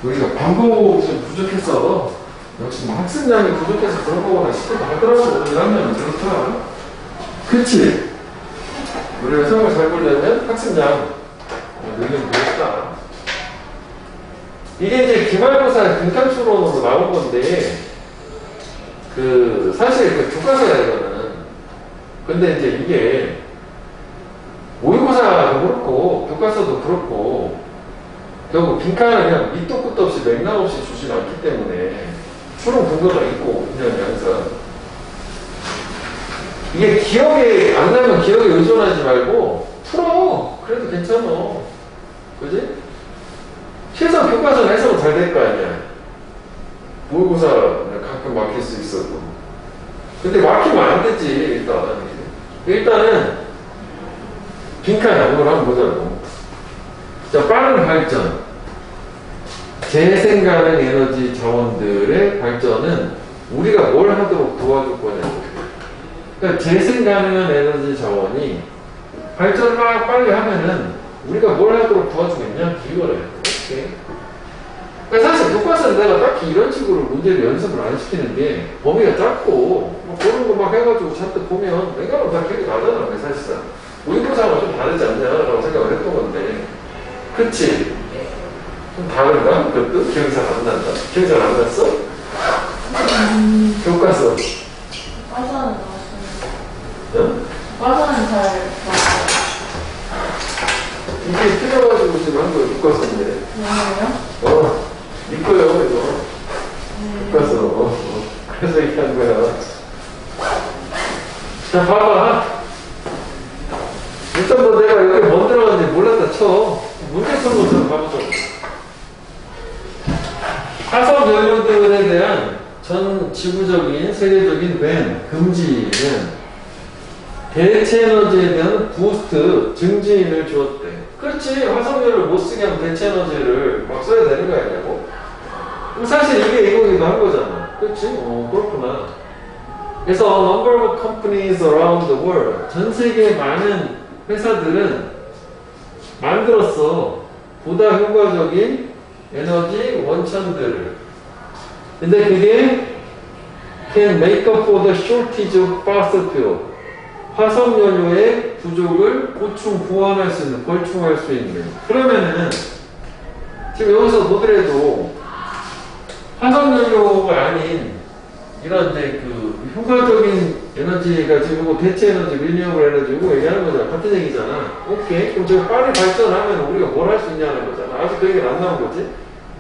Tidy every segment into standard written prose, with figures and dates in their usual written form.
우리가 반복이 좀 부족해서 역시 뭐 학습량이 부족해서 그런 거거나 싶기도 하더라고. 1학년은 그렇더라. 그치? 우리가 시험을 잘 보려면 학습량 늘리면 되겠다. 이게 이제 기말고사 등값수론으로 나온 건데 사실 교과서야 이거는. 근데 이제 이게 모의고사도 그렇고 교과서도 그렇고 결국 빈칸을 그냥 밑도 끝도 없이 맥락 없이 주지 않기 때문에 추론 근거가 있고 그냥 항상 이게 기억에 안 나면 기억에 의존하지 말고 풀어. 그래도 괜찮아. 그지? 최소한 교과서는 해석은 잘 될 거 아니야. 모의고사 가끔 막힐 수 있어도. 근데 막히면 안 되지. 일단은 빈칸 양보를 한번 보자고. 자, 빠른 발전. 재생 가능 에너지 자원들의 발전은 우리가 뭘 하도록 도와줄 거냐고. 그러니까 재생 가능한 에너지 자원이 발전을 막 빨리 하면은 우리가 뭘 하도록 도와주겠냐? 이거래. 오케이. 그러니까 사실 교과서는 내가 딱히 이런 식으로 문제를 연습을 안 시키는 게 범위가 작고 뭐 그런 거 막 해가지고 잔뜩 보면 내가 다 기억이 나잖아. 사실상. 모의고사가 좀 다르지 않냐라고 생각을 했던 건데. 그치? 좀 다른가? 그것도? 기억이 잘 안 난다. 기억이 잘 안 났어? 교과서. 과서는 나왔어요. 응? 과서는 잘 나왔어요. 이게 틀려가지고 지금 한 거예요. 교과서인데. 뭐예요? 이거요, 이거. 교과서. 그래서 이렇게 한 거야. 자, 봐봐. 일단 뭐 내가 여기 뭐 들어갔는지 몰랐다 쳐. 문제 푸는 것처럼 봐보자. 화석 연료들에 대한 전 지구적인 세계적인 밴 금지는 대체 에너지에 대한 부스트 증진을 주었대. 그렇지. 화석연료를 못 쓰게 하면 대체 에너지를 막 써야 되는 거 아니냐고. 그럼 사실 이게 이거기도 한 거잖아. 그렇지? 그렇구나. 그래서 number of companies around the world, 전 세계 많은 회사들은 만들었어. 보다 효과적인 에너지 원천들을. 근데 그게 can make up for the shortage of fossil fuel. 화석연료의 부족을 보충, 보완할 수 있는, 벌충할 수 있는. 그러면은 지금 여기서 보더라도 화석연료가 아닌 이런 이제 효과적인 에너지가 지금 뭐 대체 에너지, 리니어블 에너지 이거 얘기하는 거잖아. 같은 얘기잖아. 오케이. 그럼 저거 빨리 발전하면 우리가 뭘 할 수 있냐는 거잖아. 아직 그 얘기는 안 나온 거지.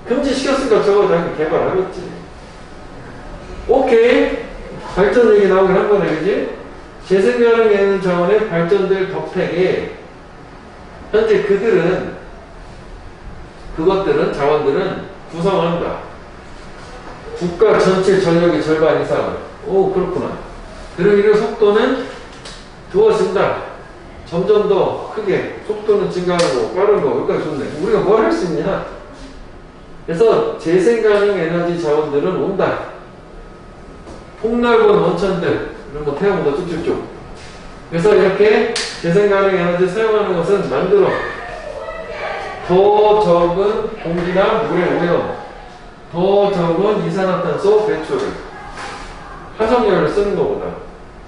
금지시켰으니까 저거 당연히 개발하겠지. 오케이. 발전 얘기 나오긴 한 거네, 그지? 재생가능 에너지 자원의 발전될 덕택에 현재 자원들은 구성한다. 국가 전체 전력의 절반 이상을. 오, 그렇구나. 그리고 이런 속도는 두어진다. 점점 더 크게 속도는 증가하는 거, 빠른 거. 여기까지 좋네. 우리가 뭘 할 수 있냐? 그래서 재생가능 에너지 자원들은 온다. 폭넓은 원천들, 이런 거 태워본다 쭉쭉쭉. 그래서 이렇게 재생가능 에너지 사용하는 것은 만들어 더 적은 공기나 물의 오염, 더 적은 이산화탄소 배출을, 화석연료를 쓰는 것보다.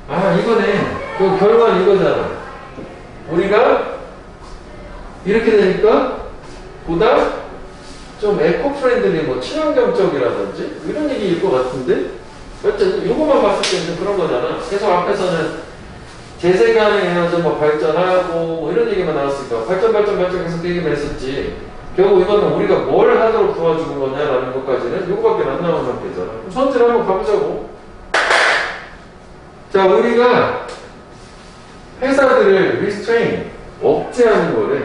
아, 이거네. 그 결과는 이거잖아. 우리가 이렇게 되니까 보다 좀 에코프렌들리, 뭐 친환경적이라든지 이런 얘기일 것 같은데, 어쨌든 이것만 봤을 때는 그런 거잖아. 계속 앞에서는 재생가능 에너지 뭐 발전하고 뭐 이런 얘기만 나왔으니까 발전 계속 얘기만 했었지. 결국 이거는 우리가 뭘 하도록 도와주는 거냐라는 것까지는 이거밖에 안 나온 상태잖아. 그럼 선지를 한번 가보자고. 자, 우리가 회사들을 restrain, 억제하는 거래.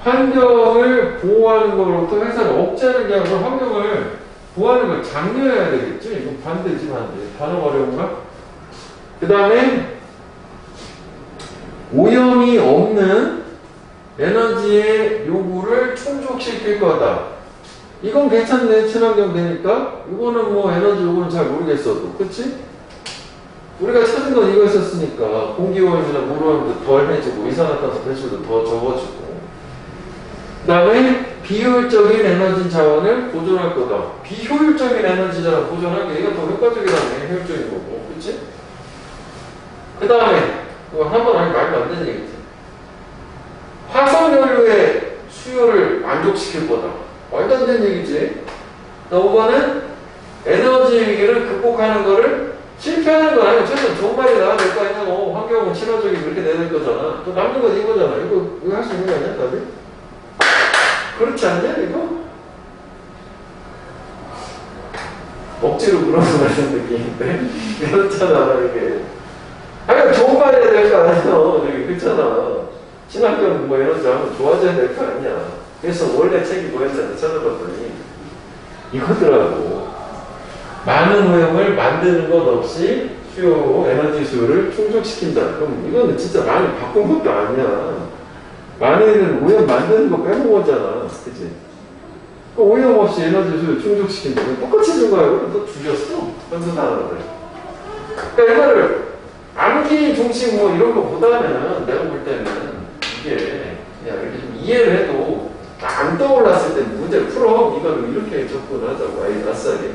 환경을 보호하는 거로부터 회사를 억제하는 게 아니라 환경을 보호하는 걸 장려해야 되겠죠? 이건 반대지, 반대. 단어가 어려운가? 그 다음에 오염이 없는 에너지의 요구를 충족시킬 거다. 이건 괜찮네. 친환경 되니까. 이거는 뭐 에너지 요구는 잘 모르겠어도. 그치? 우리가 찾은 건 이거였었으니까 공기오염이나 물오염도 덜 해지고 이산화탄소 배출도 더 적어지고. 그 다음에 비효율적인 에너지 자원을 보존할 거다. 비효율적인 에너지 자원 보존하기 얘가 더 효과적이라네. 효율적인 거고. 그치? 그 다음에 그거 한번 하니 말도 안 되는 얘기지. 화석연료의 수요를 만족시킬 거다. 말도 안 되는 얘기지. 5번은 에너지 위기를 극복하는 거를 실패하는 건 아니고 최소한 좋은 말이 나와야 될 거 아니야. 환경은 친화적이 그렇게 내야 될 거잖아. 또 남는 건 이거잖아. 이거 할 수 있는 거 아니야, 다들? 그렇지 않냐, 이거? 억지로 물어서 말하는 느낌인데? 그렇잖아, 이게. 아니, 좋은 말이 해야 될 거 아니야. 되게 그렇잖아. 친환경 뭐 에너지 하면 좋아져야 될 거 아니야. 그래서 원래 책이 뭐였잖아. 찾아봤더니. 이거더라고. 많은 오염을 만드는 것 없이 에너지 수요를 충족시킨다. 그럼 이거는 진짜 많이 바꾼 것도 아니야. 많은 오염 만드는 거 빼먹었잖아. 그치? 그 오염 없이 에너지 수요 충족시킨다. 똑같이 준 거야. 이거 또 죽였어. 현수산업을. 그러니까 이거를 암기 중심 뭐 이런 거보다는 내가 볼 때는 이게 그냥 이렇게 좀 이해를 해도 안 떠올랐을 때 문제를 풀어. 이거를 이렇게 접근하자고. 아예 낯싸게.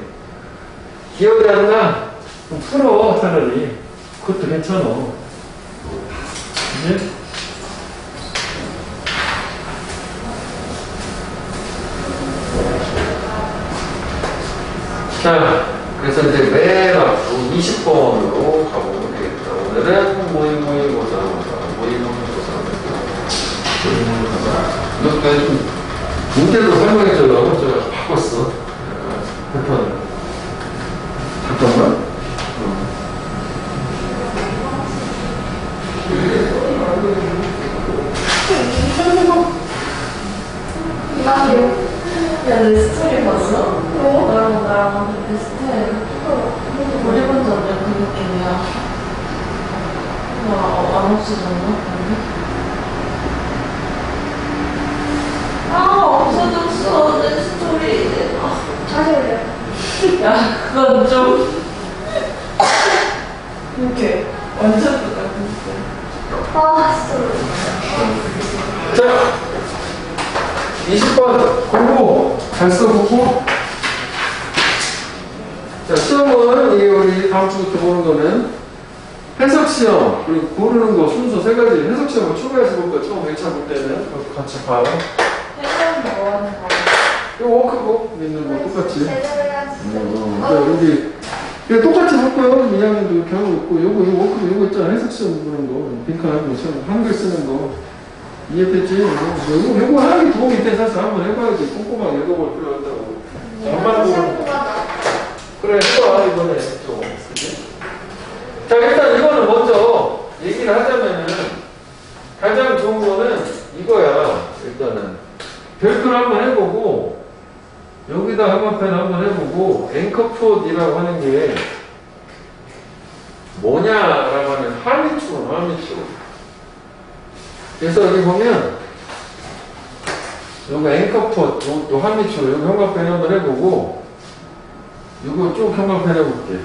기억이 안 나? 그럼 풀어, 차라리. 그것도 괜찮아. 그치? 자, 그래서 이제 맨 앞으로 20번으로 가보면 되겠다. 오늘은 모의고사. 이것까지 좀 문제도 설명해주려고 제가 바꿨어. 패턴을. 잠깐만. 야, 내 스토리 봤어? 나랑 비슷해. 우리 먼저 완전 그 느낌이야. 안 없어졌나? 없어졌어, 내 스토리. 다시 올려. 야, 그건 좀. 이렇게. 완전 똑같았어. 자, 20번 공부 잘 써보고. 자, 시험은 이게 우리 다음 주부터 보는 거는 해석 시험, 그리고 고르는 거 순서 세 가지. 해석 시험을 추가해서 볼 거야. 처음 1차 볼 때는. 그거 같이 봐요. 해석은 뭐 하는 거? 이거 워크북 있는 거 똑같이. 여기 이거 똑같이 볼 거예요. 2학년도 이렇게 하고 있고, 요거 워크북 이거 있잖아. 해석 시험 보는 거. 빈칸하고 한글 쓰는 거. 이해됐지? 요거 하나님 도움이 돼. 사실 한번 해봐야지. 꼼꼼하게 읽어볼 필요 없다고. 잠만 보는 거. 그래, 해봐, 이번에. 좀. 그치? 자, 일단 이거는 먼저 얘기를 하자면은, 가장 좋은 거는 이거야. 일단은. 별표를 한번 해보고, 여기다 한번펜 한번 해보고, 앵커폿이라고 하는 게 뭐냐라고 하면 함의축. 그래서 여기 보면, 요거 앵커폿, 요 함의축, 여기 형광펜 한번 해보고, 요거 쭉 형광펜 해볼게.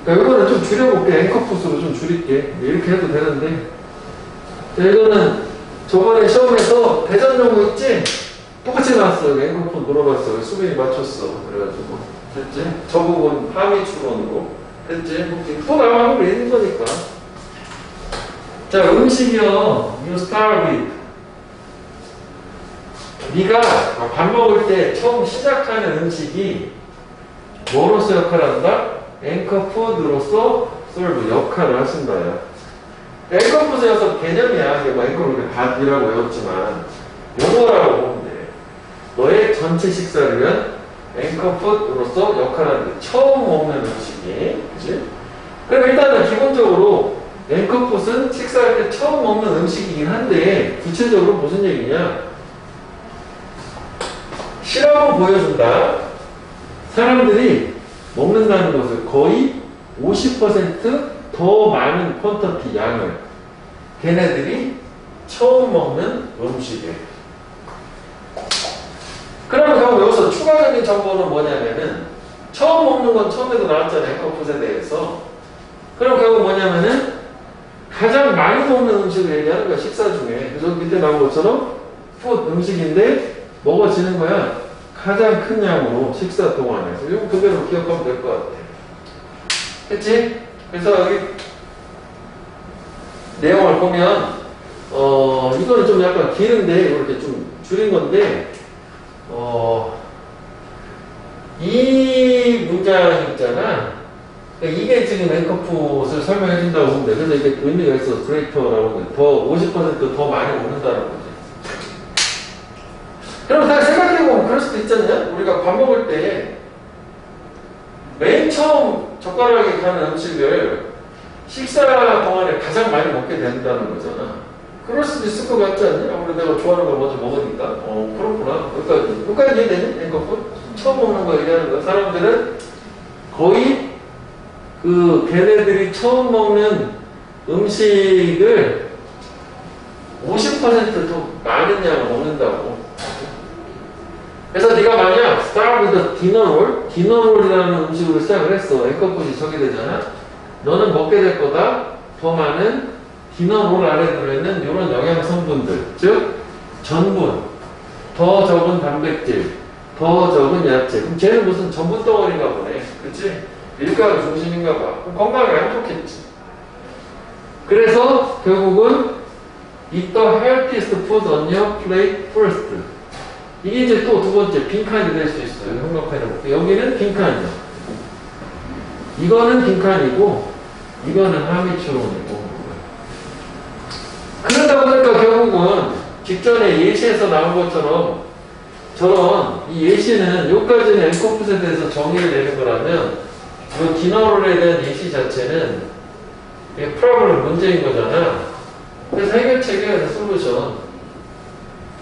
그러니까 이거는 좀 줄여볼게. 앵커폿으로 좀 줄일게. 이렇게 해도 되는데. 자, 이거는 저번에 시험에서 대전 연구 있지? 똑같이 나왔어. 앵커폿 물어봤어. 수빈이 맞췄어. 그래가지고. 됐지? 저 부분 함의축론으로. 됐지? 또 나와 하고 있는 거니까. 자, 음식이요. You start with. 네가 밥 먹을 때 처음 시작하는 음식이 뭐로서 역할을 한다? 앵커푸드로서 serve 역할을 하신다. 앵커푸드여서 개념이야. 뭐 앵커푸드 밥이라고 외웠지만 용어라고 보면 돼. 너의 전체 식사를 위한 앵커푸드로서 역할을 하는데 처음 먹는 음식이. 그치? 그럼 일단은 기본적으로 앵커푸드는 식사할 때 처음 먹는 음식이긴 한데 구체적으로 무슨 얘기냐? 실험을 보여준다. 사람들이 먹는다는 것을 거의 50% 많은 퀀터티 양을 걔네들이 처음 먹는 음식이에요. 그러면 여기서 추가적인 정보는 뭐냐면은 처음 먹는 건 처음에도 나왔잖아요. 앵커폿에 대해서. 그럼 결국 뭐냐면은 가장 많이 먹는 음식을 얘기하는 거야. 식사 중에. 그래서 밑에 나온 것처럼 푸드 음식인데 먹어지는 거야. 가장 큰 양으로 식사 동안에서. 이거 그대로 기억하면 될 것 같아. 됐지? 그래서 여기 내용을 보면 이거는 좀 약간 길은데 이렇게 좀 줄인 건데 이 문장 있잖아. 그러니까 이게 지금 앵커풋을 설명해 준다고 보면 돼. 그래서 이게 의미가 있어. 그레이터라고 더 50% 더 많이 먹는다는 거지. 그럼 다 생각해보면 그럴 수도 있잖냐? 우리가 밥 먹을 때 맨 처음 젓가락에 가는 음식을 식사 동안에 가장 많이 먹게 된다는 거잖아. 그럴 수도 있을 것 같지 않냐? 아무래도 내가 좋아하는 걸 먼저 먹으니까. 그렇구나. 여기까지 이해되니? 앵커풋? 처음 먹는 거 얘기하는 거야. 사람들은 거의 걔네들이 처음 먹는 음식을 50%더 많은 양을 먹는다고. 그래서 네가 만약 start with dinner roll이라는 음식으로 시작을 했어. 앵커풋이 저게 되잖아. 너는 먹게 될 거다. 더 많은 디너롤 안에 들어있는 이런 영양 성분들. 즉, 전분, 더 적은 단백질, 더 적은 야채. 그럼 쟤는 무슨 전분 덩어리인가 보네. 그치? 밀가루 중심인가 봐. 그럼 건강에 안 좋겠지. 그래서 결국은 eat the healthiest food on your plate first. 이게 이제 또 두 번째 빈칸이 될 수 있어요. 형광펜을 볼게. 여기는 빈칸이죠. 이거는 빈칸이고 이거는 하미추론이고. 그러다 보니까 결국은 직전에 예시에서 나온 것처럼 저런 이 예시는 여기까지는 앵커풋에 대해서 정의를 내는 거라면 이 디너롤에 대한 예시 자체는 프로블럼 문제인 거잖아. 그래서 해결책이야, 솔루션.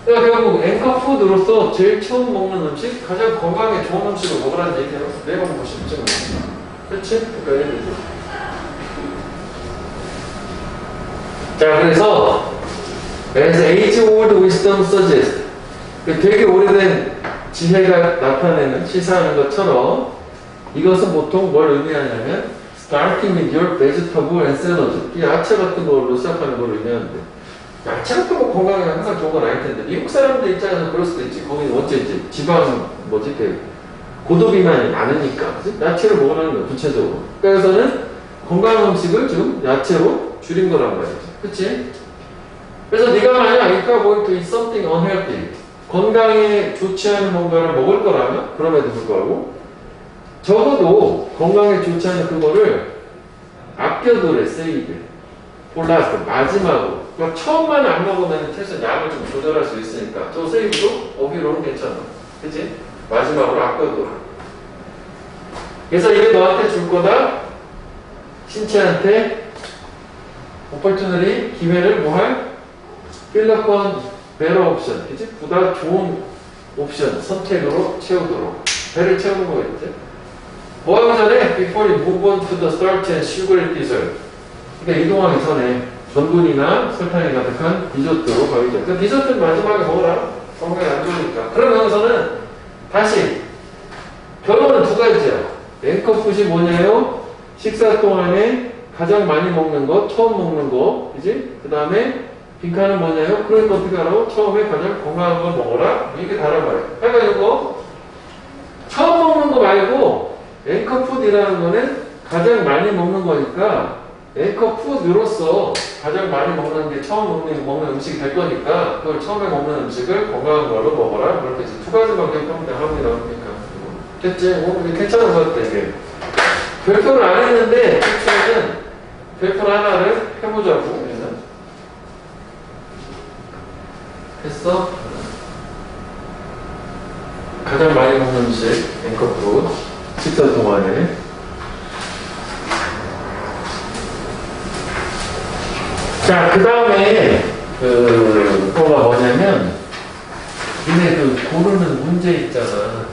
그러니까 결국 앵커푸드로서 제일 처음 먹는 음식, 가장 건강에 좋은 음식을 먹으라는 얘기예요. 내가 먹고 싶지 뭐. 그렇지? 그러니까 예를 들어. 자, 그래서 as age-old wisdom suggests, 되게 오래된 지혜가 나타내는 시사하는 것처럼 이것은 보통 뭘 의미하냐면 starting with your vegetable and salad, 야채 같은 걸로 시작하는 걸 의미하는데, 야채 같은 거 건강에 항상 좋은 건 아닐 텐데 미국 사람들 입장에서 그럴 수도 있지. 거기 어째 이제 지방 고도비만이 많으니까 그치? 야채를 먹으라는 거야 구체적으로. 그래서는 건강한 음식을 좀 야채로 줄인 거란 말이지. 그치? 그래서 네가 만약 if you are going to eat something unhealthy, 건강에 좋지 않은 뭔가를 먹을 거라면 그럼에도 불구하고 적어도 건강에 좋지 않은 그거를 아껴두래. 세이브 폴라스 마지막으로. 그러니까 처음만 안 먹으면 최소한 양을 좀 조절할 수 있으니까 저 세이브도 어휘로는 괜찮아. 그치? 마지막으로 아껴둬라. 그래서 이게 너한테 줄 거다. 신체한테 오퍼튜너리 기회를 뭐할? 필러권 베러 옵션. 그치? 보다 좋은 옵션 선택으로 채우도록. 배를 채우는 거겠지? 뭐 하기 전에 before you move on to the starch and sugary dessert. 그러니까 이동하기 전에 전분이나 설탕이 가득한 디저트로 가기 전. 그 디저트는 마지막에 먹어라. 건강에 안 좋으니까. 그러면서는 다시 결론은 두 가지야. 앵커풋이 뭐냐요? 식사 동안에 가장 많이 먹는 거, 처음 먹는 거, 그지? 그 다음에 빈칸은 뭐냐요? 그러니까 어떻게 하라고? 처음에 가장 건강한 걸 먹어라. 이게 다른 말이야. 그러니까 이거 처음 먹는 거 말고 앵커풋이라는 거는 가장 많이 먹는 거니까 앵커푸드로서 가장 많이 먹는 게 처음 먹는 음식이 될 거니까 그걸 처음에 먹는 음식을 건강한 걸로 먹어라. 그렇게 이제 두 가지만 기억하면 합니다. 그러니까 됐지? 이게 괜찮은 것 같아. 이게 별표를 안 했는데 특징은 별표 하나를 해보자고. 그래서 했어? 가장 많이 먹는 음식 앵커푸드 식사 동안에. 자, 그 다음에, 뭐가 뭐냐면, 니네 고르는 문제 있잖아.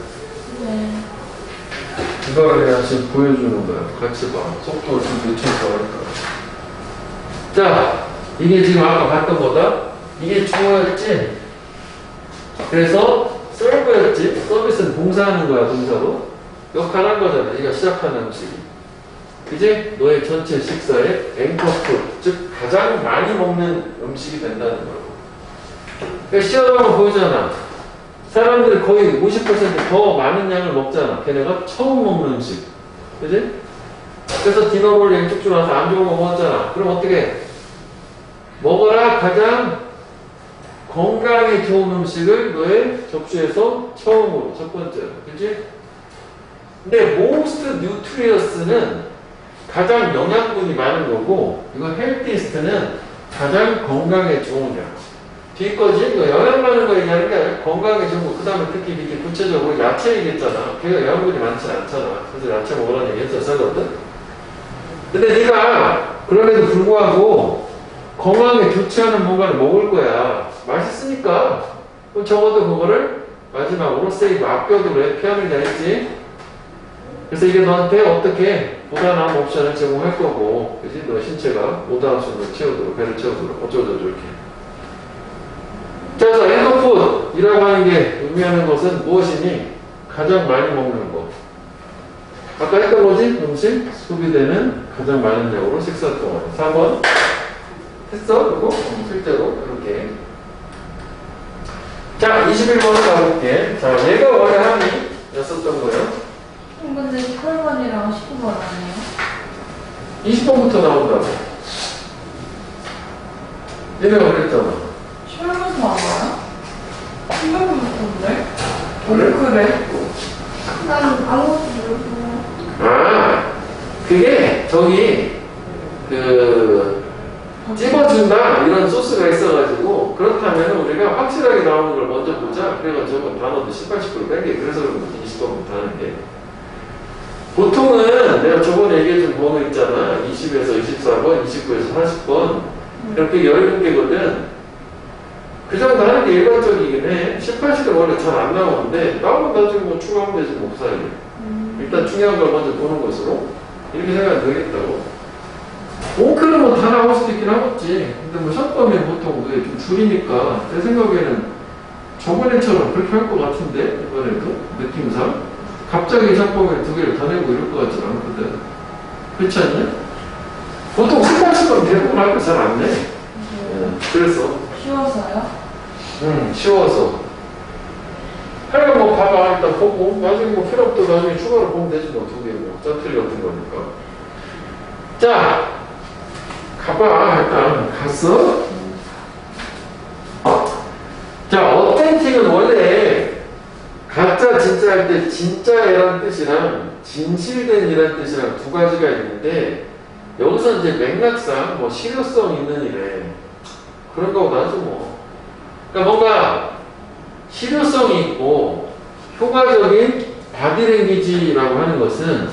네. 이거를 그냥 지금 보여주는 거야. 같이 봐. 속도를 좀 늦춰서 하니까. 자, 이게 지금 아까 봤던 거다. 이게 주어였지? 그래서, serve였지? 서비스는 봉사하는 거야, 동사로. 역할한 거잖아. 네가 시작하는 음식이. 그지? 너의 전체 식사의 앵커푸드, 즉 가장 많이 먹는 음식이 된다는 거고. 그러니까 시험하면 보이잖아. 사람들이 거의 50%더 많은 양을 먹잖아. 걔네가 처음 먹는 음식. 그지? 그래서 디너볼 양쪽줄 와서 안 좋은 거 먹었잖아. 그럼 어떻게? 먹어라 가장 건강에 좋은 음식을 너의 접시에서 처음으로, 첫 번째로. 그지? 근데 most nutrious는 가장 영양분이 많은 거고, 이거 healthiest는 가장 건강에 좋은 양. 뒤 거지? 이거 영양 많은 거 얘기하는 게 아니라 건강에 좋은 거. 그 다음에 특히 이렇게 구체적으로 야채 얘기했잖아. 걔가 영양분이 많지 않잖아. 그래서 야채 먹으라는 얘기 했었거든. 근데 네가 그럼에도 불구하고 건강에 좋지 않은 뭔가를 먹을 거야. 맛있으니까. 그럼 적어도 그거를 마지막으로 세이브 아껴두고 해. 피하면 되겠지? 그래서 이게 너한테 어떻게 보다 나은 옵션을 제공할 거고, 그지? 너 신체가 보다 옵션을 채우도록, 배를 채우도록, 어쩌고저쩌고 이렇게. 자, 그래서 엔더푸드이라고 하는 게 의미하는 것은 무엇이니? 가장 많이 먹는 거. 아까 했던 거지? 음식 소비되는 가장 많은 양으로 식사 동안. 4번. 했어? 그리고 실제로 이렇게. 자, 21번을 가볼게. 자, 얘가 원래 함이 였었던 거예요. 근데 18번이랑 19번 아니에요? 20번부터 나온다고. 얘네가 그랬잖아. 18번도 안 와요? 18번부터인데? 그래? 난 아무것도 모르고. 아, 그게 저기 찝어준다 이런 소스가 있어가지고, 그렇다면 우리가 확실하게 나오는 걸 먼저 보자. 그래가지고 단어도 18, 19를 뺀 게, 그래서 20번부터 하는 게. 보통은 내가 저번에 얘기해준 번호 있잖아. 20에서 24번, 29에서 40번 이렇게 17개거든. 그 정도 하는 게 일반적이긴 해. 18, 19는 원래 잘 안 나오는데 나오면 나중에 뭐 추가하면 되지 뭐 그 사이에. 일단 중요한 걸 먼저 보는 것으로 이렇게 생각하면 되겠다고. 옹크는 뭐 다 나올 수도 있긴 하겠지. 근데 뭐 샷범이 보통 좀 줄이니까 내 생각에는 저번에처럼 그렇게 할 것 같은데, 이번에도 느낌상 갑자기 샷범에 2개를 다 내고 이럴 것 같진 않거든. 그렇지 않냐? 보통 18시간 대부분 할 거 잘 안 내. 그래서 쉬워서요? 쉬워서. 하여간 뭐 봐봐. 일단 보고 나중에 뭐 필요 없다 나중에 추가로 보면 되지 뭐. 2개 뭐 짜투리 같은 거니까. 자, 가봐. 일단 갔어. 자, 어텐틱은 원래 가짜 진짜 할 때 진짜이란 뜻이랑 진실된 이란 뜻이랑 두 가지가 있는데, 여기서 이제 맥락상 뭐 실효성 있는 이래. 그런 거보다 하죠 뭐. 그러니까 뭔가 실효성이 있고 효과적인 바디랭귀지라고 하는 것은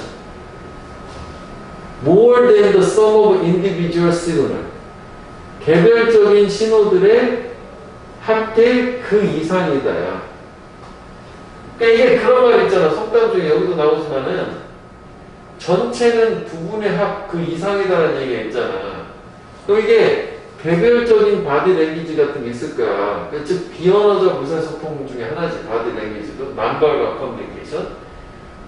more than the sum of individual signal. 개별적인 신호들의 합계 그 이상이다야. 그러니까 이게 그런 말 있잖아. 속담 중에 여기도 나오지만은 전체는 부분의 합 그 이상이다라는 얘기가 있잖아. 그럼 이게 개별적인 바디 랭귀지 같은 게 있을 거야. 즉 비언어적 의사소통 중에 하나지. 바디 랭귀지도 non-verbal communication.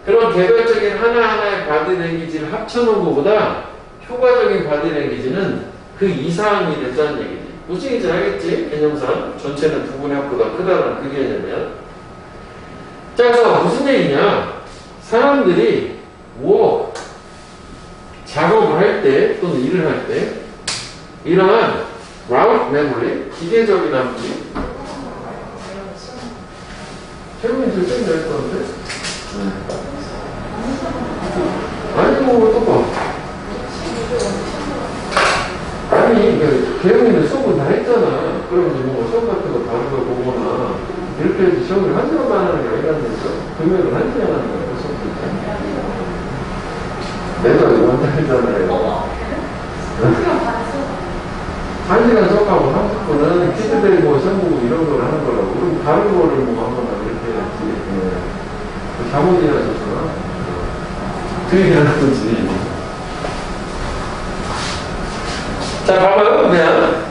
그런 개별적인 하나하나의 바디 랭귀지를 합쳐놓은 것보다 효과적인 바디 랭귀지는 그 이상이 된다는 얘기지. 무슨 얘기인지 알겠지? 개념상 전체는 부분의 합보다 크다는 그 개념이야. 자, 그래서 무슨 얘기냐? 사람들이 작업을 할 때 또는 일을 할 때 이러한 route memory, 기계적인 암기. 최근에 들좀 열었는데? 아니, 뭐, 또 아니, 개혁이는 수업을 다 했잖아. 그러면 뭐 수업 같은 거 다른 걸 보거나 이렇게 해서 시험을 1시간만 하는 게 아니라는 거죠. 금요일은 1시간 하는 거예요, 수업도. 내가 이거 했잖아요. 1시간 수업하고 30분은 퀴즈 대고 시험 보고 이런 걸 하는 거라고. 그럼 다른 거를 뭐 하거나 이렇게 해야지. 잘못이 하셨구나. 그 얘기 하는 거지. 자, 봐봐요. 그냥.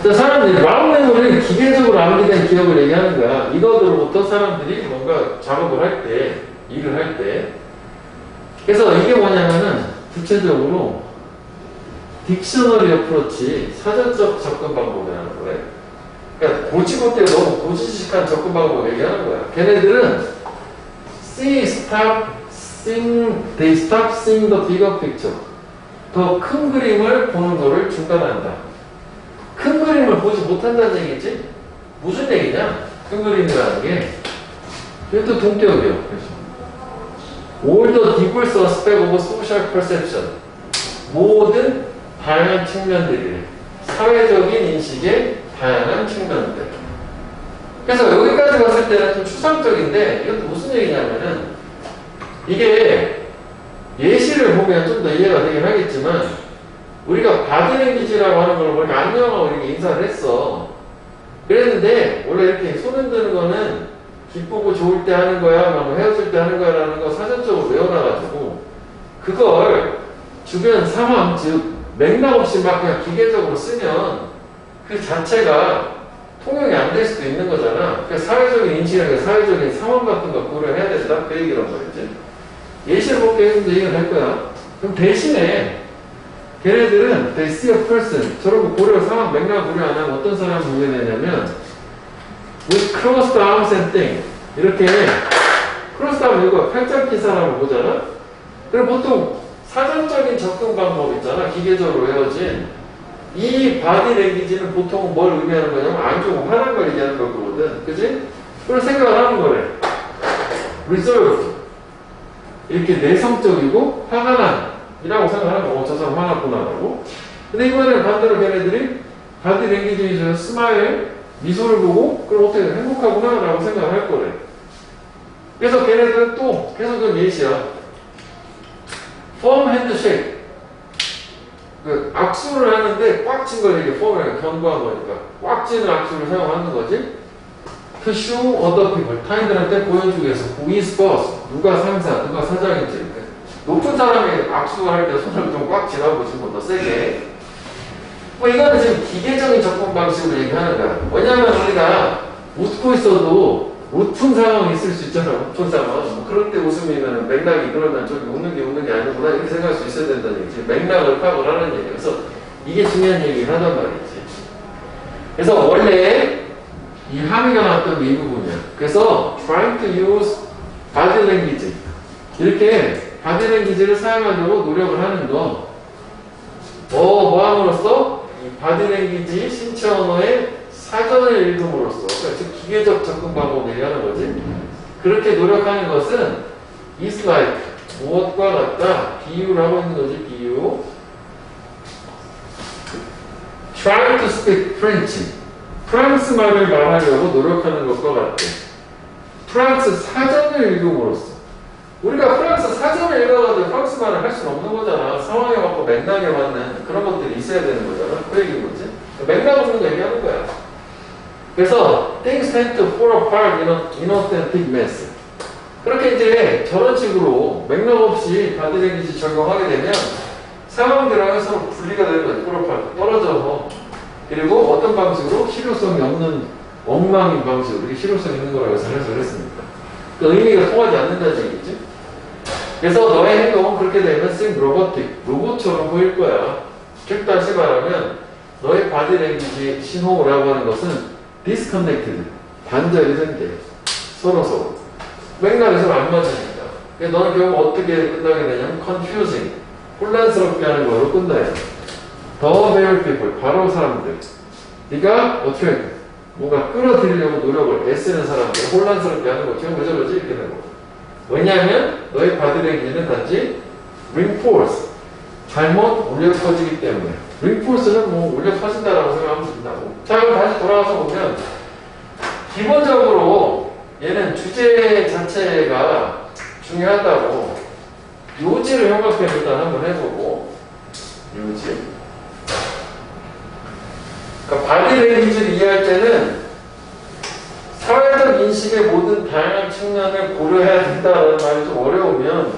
자, 사람들이 마음내물을 기계적으로 암기된 기억을 얘기하는 거야. 이거들로부터 사람들이 뭔가 작업을 할 때, 일을 할 때. 그래서 이게 뭐냐면은, 구체적으로, 딕셔너리 어프로치, 사전적 접근 방법이라는 거예요. 그러니까 고지고대 너무 고지식한 접근 방법을 얘기하는 거야. 걔네들은 they stop seeing the bigger picture. 더 큰 그림을 보는 거를 중단한다. 큰 그림을 보지 못한다는 얘기지? 무슨 얘기냐? 큰 그림이라는 게 이것도 동격이에요. All the diverse aspects of social perception. 모든 다양한 측면들이래. 사회적인 인식의 다양한 측면들. 그래서 여기까지 봤을 때는 좀 추상적인데 이것도 무슨 얘기냐면은 이게 예시를 보면 좀 더 이해가 되긴 하겠지만 우리가 바디랭귀지라고 하는 걸 우리가 안녕하고 이렇게 인사를 했어. 그랬는데 원래 이렇게 손 흔드는 거는 기쁘고 좋을 때 하는 거야, 뭐 헤어질 때 하는 거야 라는 거 사전적으로 외워놔가지고 그걸 주변 상황, 즉 맥락 없이 막 그냥 기계적으로 쓰면 그 자체가 통용이 안 될 수도 있는 거잖아. 그러니까 사회적인 인식이나 사회적인 상황 같은 거 고려해야 된다. 그 얘기란 말이지. 예시를 볼게 했는데 이해가 될 거야. 그럼 대신에 걔네들은 they see a person. 저런 거 고려, 상황 맥락 고려 안 하면 어떤 사람을 보게 되냐면 with crossed arms and thing. 이렇게 crossed arm 이거 팔짱 낀 사람을 보잖아. 그럼 보통 사전적인 접근 방법 있잖아. 기계적으로 외워진. 이 바디 랭귀지는 보통 뭘 의미하는 거냐면 안 좋고 화난 걸 얘기하는 거거든. 그지? 그걸 생각을 하는 거래. reserved. 이렇게 내성적이고 화가 난 이라고 생각하는 거고 저 사람 화났구나 라고. 근데 이번에는 반대로 걔네들이 바디 랭귀지에서 스마일 미소를 보고 그럼 어떻게 행복하구나 라고 생각을 할 거래. 그래서 걔네들은 또 계속 그 예시야. firm handshake. 그 악수를 하는데 꽉 찐 걸 이게 펌이라고 견고한 거니까 꽉 찌는 악수를 사용하는 거지. To show other people. 타인들한테 보여주기 위해서 who is boss. 누가 상사, 누가 사장인지. 높은 사람이 악수할 때 손을 좀 꽉 쥐어보시면 뭐 더 세게. 뭐 이거는 지금 기계적인 접근 방식으로 얘기하는 거야. 왜냐면 우리가 웃고 있어도 웃픈 상황이 있을 수 있잖아. 웃픈 상황. 뭐 그럴 때 웃음이면 맥락이 그러면 저기 웃는 게 아니구나 이렇게 생각할 수 있어야 된다는 얘기지. 맥락을 파악을 하는 얘기. 그래서 이게 중요한 얘기를 하단 말이지. 그래서 원래 이 함의가 나왔던 게 이 부분이야. 그래서 trying to use body language 이렇게 body language를 사용하려고 노력을 하는 거 뭐함으로써 이 body language 신체 언어의 사전을 읽음으로써 그러니까 즉 기계적 접근 방법을 얘기하는 거지. 그렇게 노력하는 것은 is like 무엇과 같다 비유를 하고 있는 거지. 비유. trying to speak French 프랑스 말을 말하려고 노력하는 것과 같대. 프랑스 사전을 읽음으로써. 우리가 프랑스 사전을 읽어가지고 프랑스 말을 할 수는 없는 거잖아. 상황에 맞고 맥락에 맞는 그런 것들이 있어야 되는 거잖아. 그 얘기인 거지. 맥락 없는 거 얘기하는 거야. 그래서 things tend to fall apart in inauthentic mess. 그렇게 이제 저런 식으로 맥락 없이 바디랭귀지 적용하게 되면 상황들하고 서로 분리가 되는 거지. fall apart. 떨어져서. 그리고 어떤 방식으로 실효성이 없는 엉망인 방식으로 이렇게 실효성 있는 거라고 해서 해석을 했습니까? 그 의미가 통하지 않는다는 얘기지. 그래서 너의 행동은 그렇게 되면 생 로보틱, 로봇처럼 보일 거야. 즉 다시 말하면 너의 바디랭귀지 신호라고 하는 것은 disconnected, 단절이 된대. 서로 맥락에서 안 맞으니까. 그래서 너는 결국 어떻게 끝나게 되냐면 confusing, 혼란스럽게 하는 거로 끝나요. 더 배울 people, 바로 사람들. 네가 어떻게 뭔가 끌어들이려고 노력을 애쓰는 사람들, 혼란스럽게 하는 거. 지금 왜 저러지? 이렇게 되는 거. 왜냐하면 너의 바디랭귀지는 단지 reinforce, 잘못 울려 퍼지기 때문에. reinforce는 뭐 울려 퍼진다라고 생각하면 된다고. 자, 그럼 다시 돌아와서 보면 기본적으로 얘는 주제 자체가 중요하다고. 요지를 형광펜 일단 한번 해보고. 요지. 그러니까 바디랭귀지를 이해할 때는 사회적 인식의 모든 다양한 측면을 고려해야 된다는 말이 좀 어려우면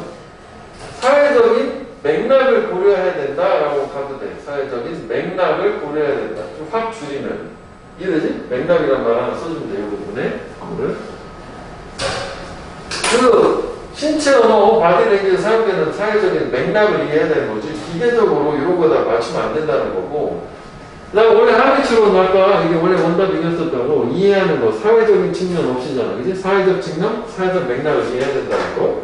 사회적인 맥락을 고려해야 된다라고 가도 돼. 사회적인 맥락을 고려해야 된다. 좀 확 줄이면. 이해되지? 맥락이란 말 하나 써주면 돼요. 이 부분에. 그 신체 언어, 바디랭귀지 사용되는 사회적인 맥락을 이해해야 되는 거지. 기계적으로 이런 거 다 맞추면 안 된다는 거고 나 원래 합의치로는 아까 이게 원래 원답 이겼었다고 이해하는 거 사회적인 측면 없이잖아. 그지? 사회적 측면, 사회적 맥락을 이해해야 된다는 거.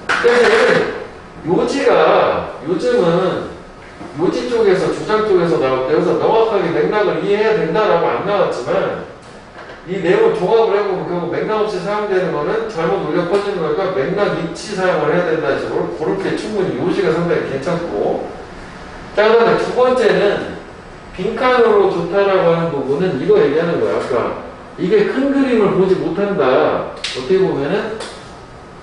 근데 요지가 요즘은 요지 쪽에서 주장 쪽에서 나올 때 여기서 명확하게 맥락을 이해해야 된다라고 안 나왔지만 이 내용을 종합을 해보면 결국 맥락 없이 사용되는 거는 잘못 울려 퍼지는 거니까 맥락 이치 사용을 해야 된다는 식으로 그렇게 충분히 요지가 상당히 괜찮고 자 그다음에 두 번째는 빈칸으로 좋다라고 하는 부분은 이거 얘기하는 거야. 아까 이게 큰 그림을 보지 못한다. 어떻게 보면은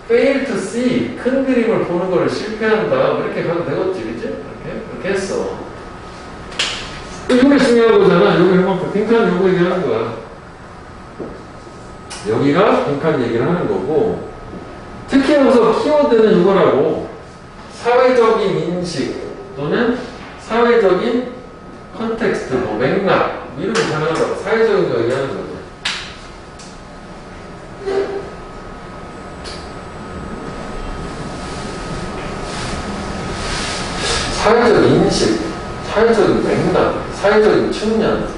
fail to see 큰 그림을 보는 걸 실패한다. 뭐 이렇게 가도 되겠지, 그치? 이렇게 했어. 이게 중요한 거잖아. 여기 해먹고 빈칸 요거 얘기하는 거야. 여기가 빈칸 얘기를 하는 거고 특히 여기서 키워드는 이거라고 사회적인 인식 또는 사회적인 컨텍스트, 뭐 맥락, 이런 거 가능하다고 사회적인 거 얘기하는 거죠. 사회적 인식, 사회적인 맥락, 사회적인 측면.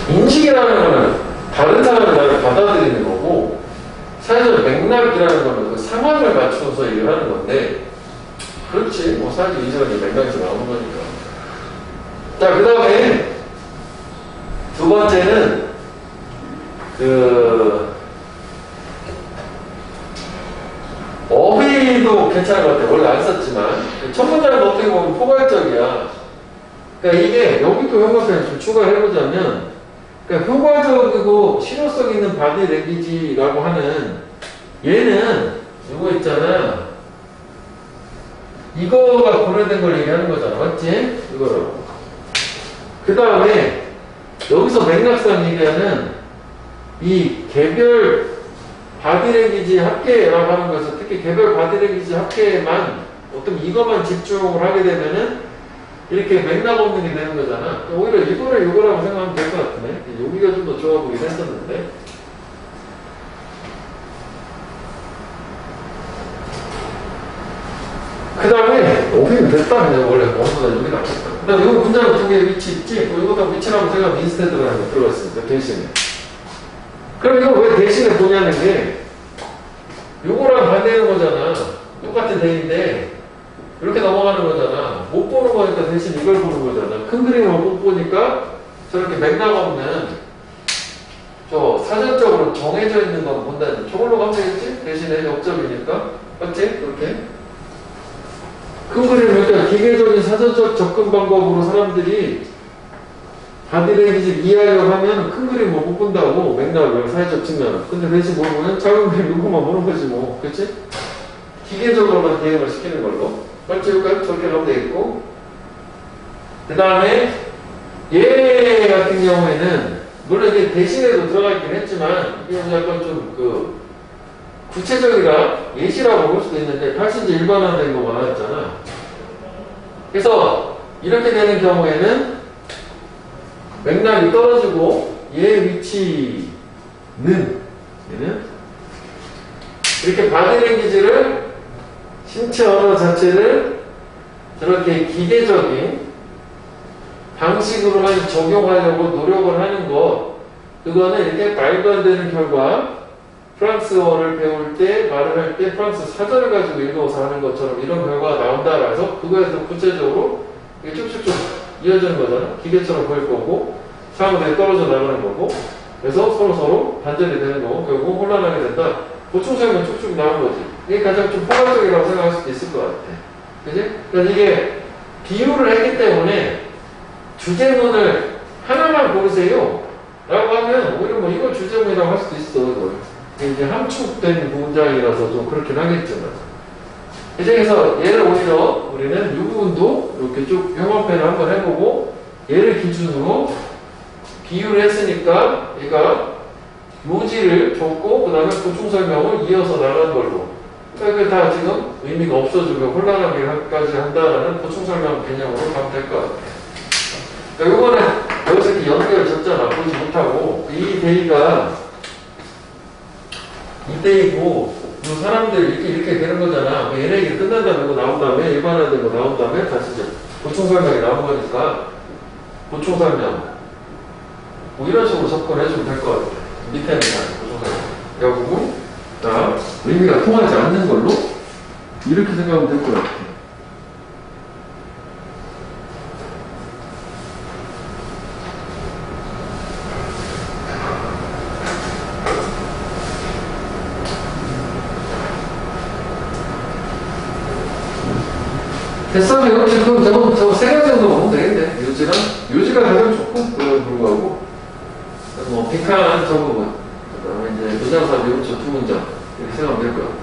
인식이라는 거는 다른 사람을 나를 받아들이는 거고 사회적 맥락이라는 거는 그 상황을 맞춰서 얘기를 하는 건데 그렇지 뭐 사실 이전에 맥락에서 나오는 거니까. 자 그 다음에 두 번째는 그 어휘도 괜찮은 것 같아. 원래 안 썼지만 첫 문장은 어떻게 보면 포괄적이야. 그러니까 이게 여기도 형광펜 좀 추가해보자면 그러니까 효과적이고 실효성 있는 바디 랭귀지라고 하는 얘는 이거 있잖아. 이거가 고려된 걸 얘기하는 거잖아. 맞지? 이거로. 그 다음에 여기서 맥락상 얘기하는 이 개별 바디 랭귀지 합계라고 하는 것은 특히 개별 바디 랭귀지 합계에만 어떤 이것만 집중을 하게 되면은 이렇게 맥락 없는 게 되는 거잖아. 오히려 이거를 이거라고 생각하면 될 것 같네. 여기가 좀 더 좋아 보이긴 했었는데. 그 다음에, 오히려 됐다. 그냥 원래 원보다 여기 낫겠다. 그 다음에 이거 문장은 두 개의 위치 있지? 이거다 위치라고 생각하면 인스테드라는 거 들어갔으니까, 대신에. 그럼 이거 왜 대신에 보냐는 게, 요거랑 반대하는 거잖아. 똑같은 대인데, 이렇게 넘어가는 거잖아. 못 보는 거니까 대신 이걸 보는 거잖아. 큰 그림을 못 보니까 저렇게 맥락 없는 저 사전적으로 정해져 있는 건 본다니. 저걸로 가면 되겠지? 대신에 역접이니까. 맞지? 그렇게. 큰 그림을 그러니까 기계적인 사전적 접근 방법으로 사람들이 바디랭귀지를 이해하려고 하면 큰 그림 못 본다고. 맥락을 사회적 측면. 근데 대신 뭘 보면 작은 그림 이거만 보는 거지 뭐. 그치? 기계적으로만 대응을 시키는 걸로. 번째가 저렇게 가면 되겠고 그 다음에 얘 같은 경우에는 물론 이게 대신에도 들어가 있긴 했지만 이게 약간 좀 그 구체적이라 예시라고 볼 수도 있는데 훨씬 이제 일반화된 거 많았잖아. 그래서 이렇게 되는 경우에는 맥락이 떨어지고 얘 위치는 얘는 이렇게 바디랭귀지를 신체 언어 자체를 저렇게 기계적인 방식으로만 적용하려고 노력을 하는 것, 그거는 이렇게 말도 안 되는 결과, 프랑스어를 배울 때, 말을 할 때 프랑스 사전을 가지고 읽어서 하는 것처럼 이런 결과가 나온다라 해서 그거에 더 구체적으로 이게 쭉쭉쭉 이어지는 거잖아. 기계처럼 보일 거고, 사람들이 떨어져 나가는 거고, 그래서 서로 반전이 되는 거고, 결국 혼란하게 된다. 보충 설명 쭉쭉 나온 거지. 이게 가장 좀 포괄적이라고 생각할 수도 있을 것 같아. 그지? 그러니까 이게 비유를 했기 때문에 주제문을 하나만 고르세요. 라고 하면 오히려 뭐 이걸 주제문이라고 할 수도 있어. 이걸. 이제 함축된 문장이라서 좀 그렇긴 하겠지만. 그래서 얘를 오히려 우리는 이 부분도 이렇게 쭉 형광펜을 한번 해보고 얘를 기준으로 비유를 했으니까 얘가 요지를 줬고 그 다음에 보충 설명을 이어서 나간 걸로. 그러니까 그게 다 지금 의미가 없어지고 혼란하게까지 한다라는 보충 설명 개념으로 가면 될 것 같아요. 그러니까 이거는 여기서 이렇게 연결 졌잖아. 보지 못하고 이 데이가 이때이고 이 사람들 이렇게 되는 거잖아. 뭐 얘네 얘기 끝난 다음에 뭐 나온 다음에 일반화된 거 나온 다음에 다시 이제 보충 설명이 나온 거니까 보충 설명 뭐 이런 식으로 접근해주면 될 것 같아. 밑에는 다 보충 설명. 야 부분 자 의미가 통하지 않는 걸로 이렇게 생각하면 될 것 같아. 됐어? 그럼 저거 세 가지 정도 보면 되겠네. 요지가 가장 좋고, 그걸 불구하고. 뭐, 빈칸 저거 뭐, 그 다음에 이제, 부장사 미분초 두 문장. 이렇게 생각하면 될 것 같아.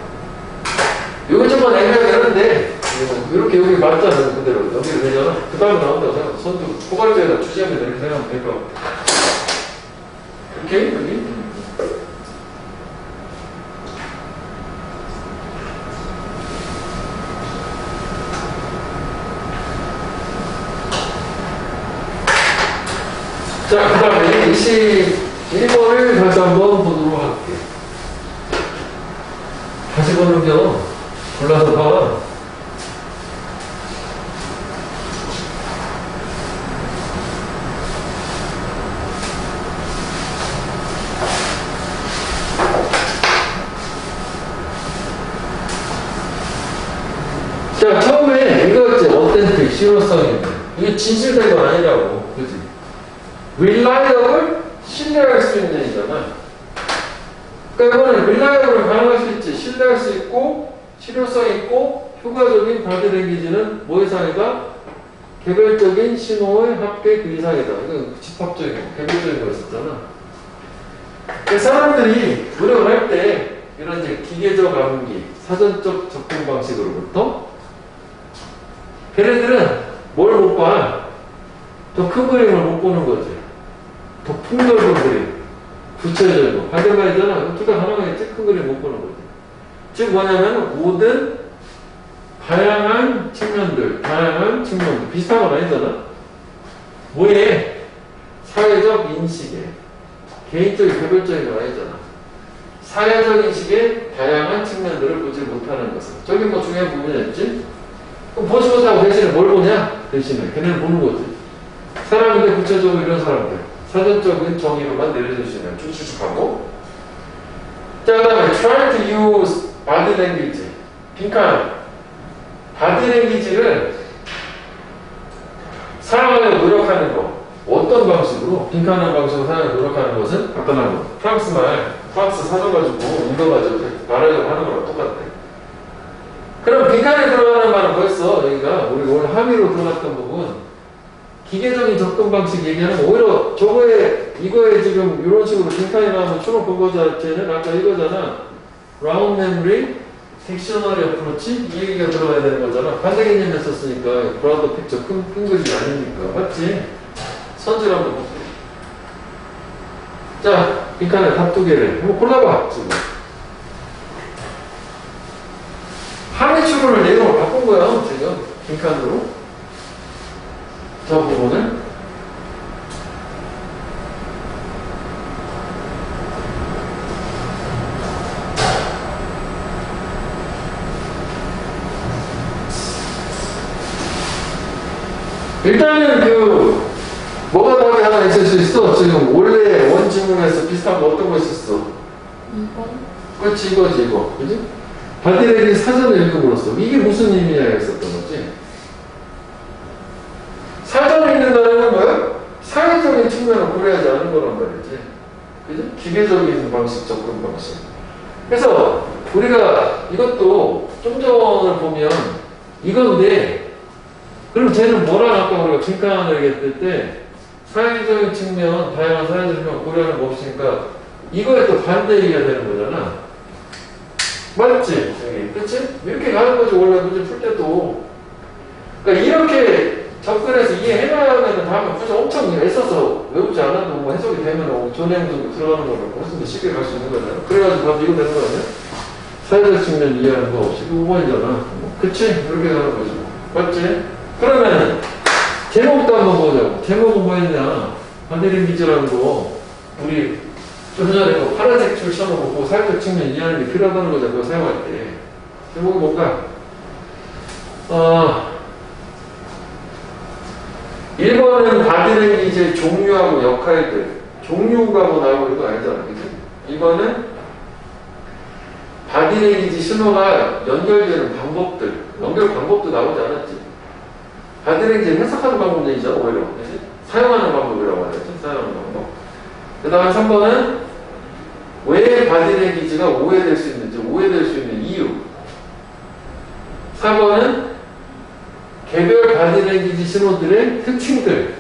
요거 좀만 애매하게 하는데, 이렇게 여기 맞잖아, 그대로. 여기로 되잖아. 그 다음에 나온다고 생각해. 선두, 포괄적에다 주시하면 이렇게 생각하면 될 것 같아. 오케이? 여기? 자, 그 다음에 21번을 다시 한번 보도록 할게요. 다시 보는 겸 골라서 봐. 자, 처음에 이거 이제 어텐틱, 실효성인데 이게 진실된 건 아니라고. 그지? reliable, 신뢰할 수 있는 이잖아. 그러니까 이거는 reliable을 가능할 수 있지. 신뢰할 수 있고, 실효성 있고, 효과적인 바디 랭귀지는 뭐 이상이다? 개별적인 신호의 합계 그 이상이다. 이건 집합적인 거, 개별적인 거 있었잖아. 그러니까 사람들이 노력을 할 때 이런 이제 기계적 암기, 사전적 접근 방식으로부터 걔네들은 뭘 못 봐? 더 큰 그림을 못 보는 거지. 더 풍넓은 그림, 구체적인 거. 반대 말이잖아. 둘 다 하나겠지? 큰 그림 못 보는 거지. 즉, 뭐냐면, 모든 다양한 측면들, 비슷한 건 아니잖아? 뭐에? 사회적 인식에. 개인적인, 개별적인 건 아니잖아. 사회적 인식의 다양한 측면들을 보지 못하는 것은. 저기 뭐 중요한 부분이었지? 그럼 보지 못하고 대신에 뭘 보냐? 대신에. 걔네는 보는 거지. 사람인데 구체적으로 이런 사람들. 사전적인 정의로만 내려주시면 쭉쭉쭉하고. 자, 그 다음에 try to use body language. 빈칸. body language를 사용하려고 노력하는 거. 어떤 방식으로? 빈칸한 방식으로 사용하려고 노력하는 것은 간단한 거. 프랑스 말, 프랑스 사전 가지고 읽어가지고 말하려고 하는 거랑 똑같아. 그럼 빈칸에 들어가는 말은 벌써 여기가 우리가 오늘 함의로 들어갔던 부분 기계적인 접근 방식 얘기하는 거 오히려 이거에 지금 이런 식으로 빈칸이 나오면 초록 근거 자체는 아까 이거잖아. 라운드 메모리, 딕셔너리 어프로치 이 얘기가 들어가야 되는 거잖아. 반대 개념 했었으니까 브라운드 픽처 큰 그림이 아니니까 맞지? 선질 한번 볼게. 자, 빈칸에 답 두 개를 한번 골라봐 지금. 함의 추론을 내용을 바꾼 거야 지금 빈칸으로. 저 부분을 일단은 뭐가 답이 하나 있을 수 있어. 지금 원래 원 질문에서 비슷한 거 어떤 거 있었어? 2번? 그렇지 이거지 이거 그지? 바디레기 사전을 읽음으로써 이게 무슨 의미냐 했었던 거지. 사전을 읽는다는 건 뭐야? 사회적인 측면을 고려하지 않은 거란 말이지. 그지? 기계적인 방식, 접근 방식. 그래서 우리가 이것도 좀 전을 보면 이건데 그럼 쟤는 뭐라 아까 우리가 빈칸을 얘기했을 때 사회적인 측면, 다양한 사회적 측면 고려하는 거 없으니까 이거에 또 반대 얘기가 되는 거잖아. 맞지? 여기. 그치? 이렇게 가는 거지. 원래 문제 풀 때도. 그러니까 이렇게 접근해서 이해해나가면 다음에 굳이 엄청 애써서 외우지 않아도 뭐 해석이 되면 전해무도 들어가는 거라고 훨씬 더 쉽게 갈 수 있는 거잖아. 그래가지고 바로 이거 되는 거 아니야? 사회적 측면 이해하는 거 없이 5번이잖아. 그치? 이렇게 가는 거지. 맞지? 그러면 제목도 한번 보자고. 제목은 뭐였냐? 바디랭귀지라는 거 우리 좀 전에 그 파란색 줄 쳐놓고 사회적 측면 이해하는 게 필요하다는 거죠. 그거 사용할 때. 제목이 뭔가 1번은 바디랭귀지의 종류하고 역할들. 종류가 뭐 나오고 이거 알잖아. 그치? 2번은 바디랭귀지 신호가 연결되는 방법들. 연결 방법도 나오지 않았지. 바디랭귀지를 해석하는 방법 얘기잖아, 오히려. 그치? 사용하는 방법이라고 하죠. 사용하는 방법. 그 다음에 3번은 왜 바디랭귀지가 오해될 수 있는지, 오해될 수 있는 이유. 4번은 개별 바디랭귀지 신호들의 특징들.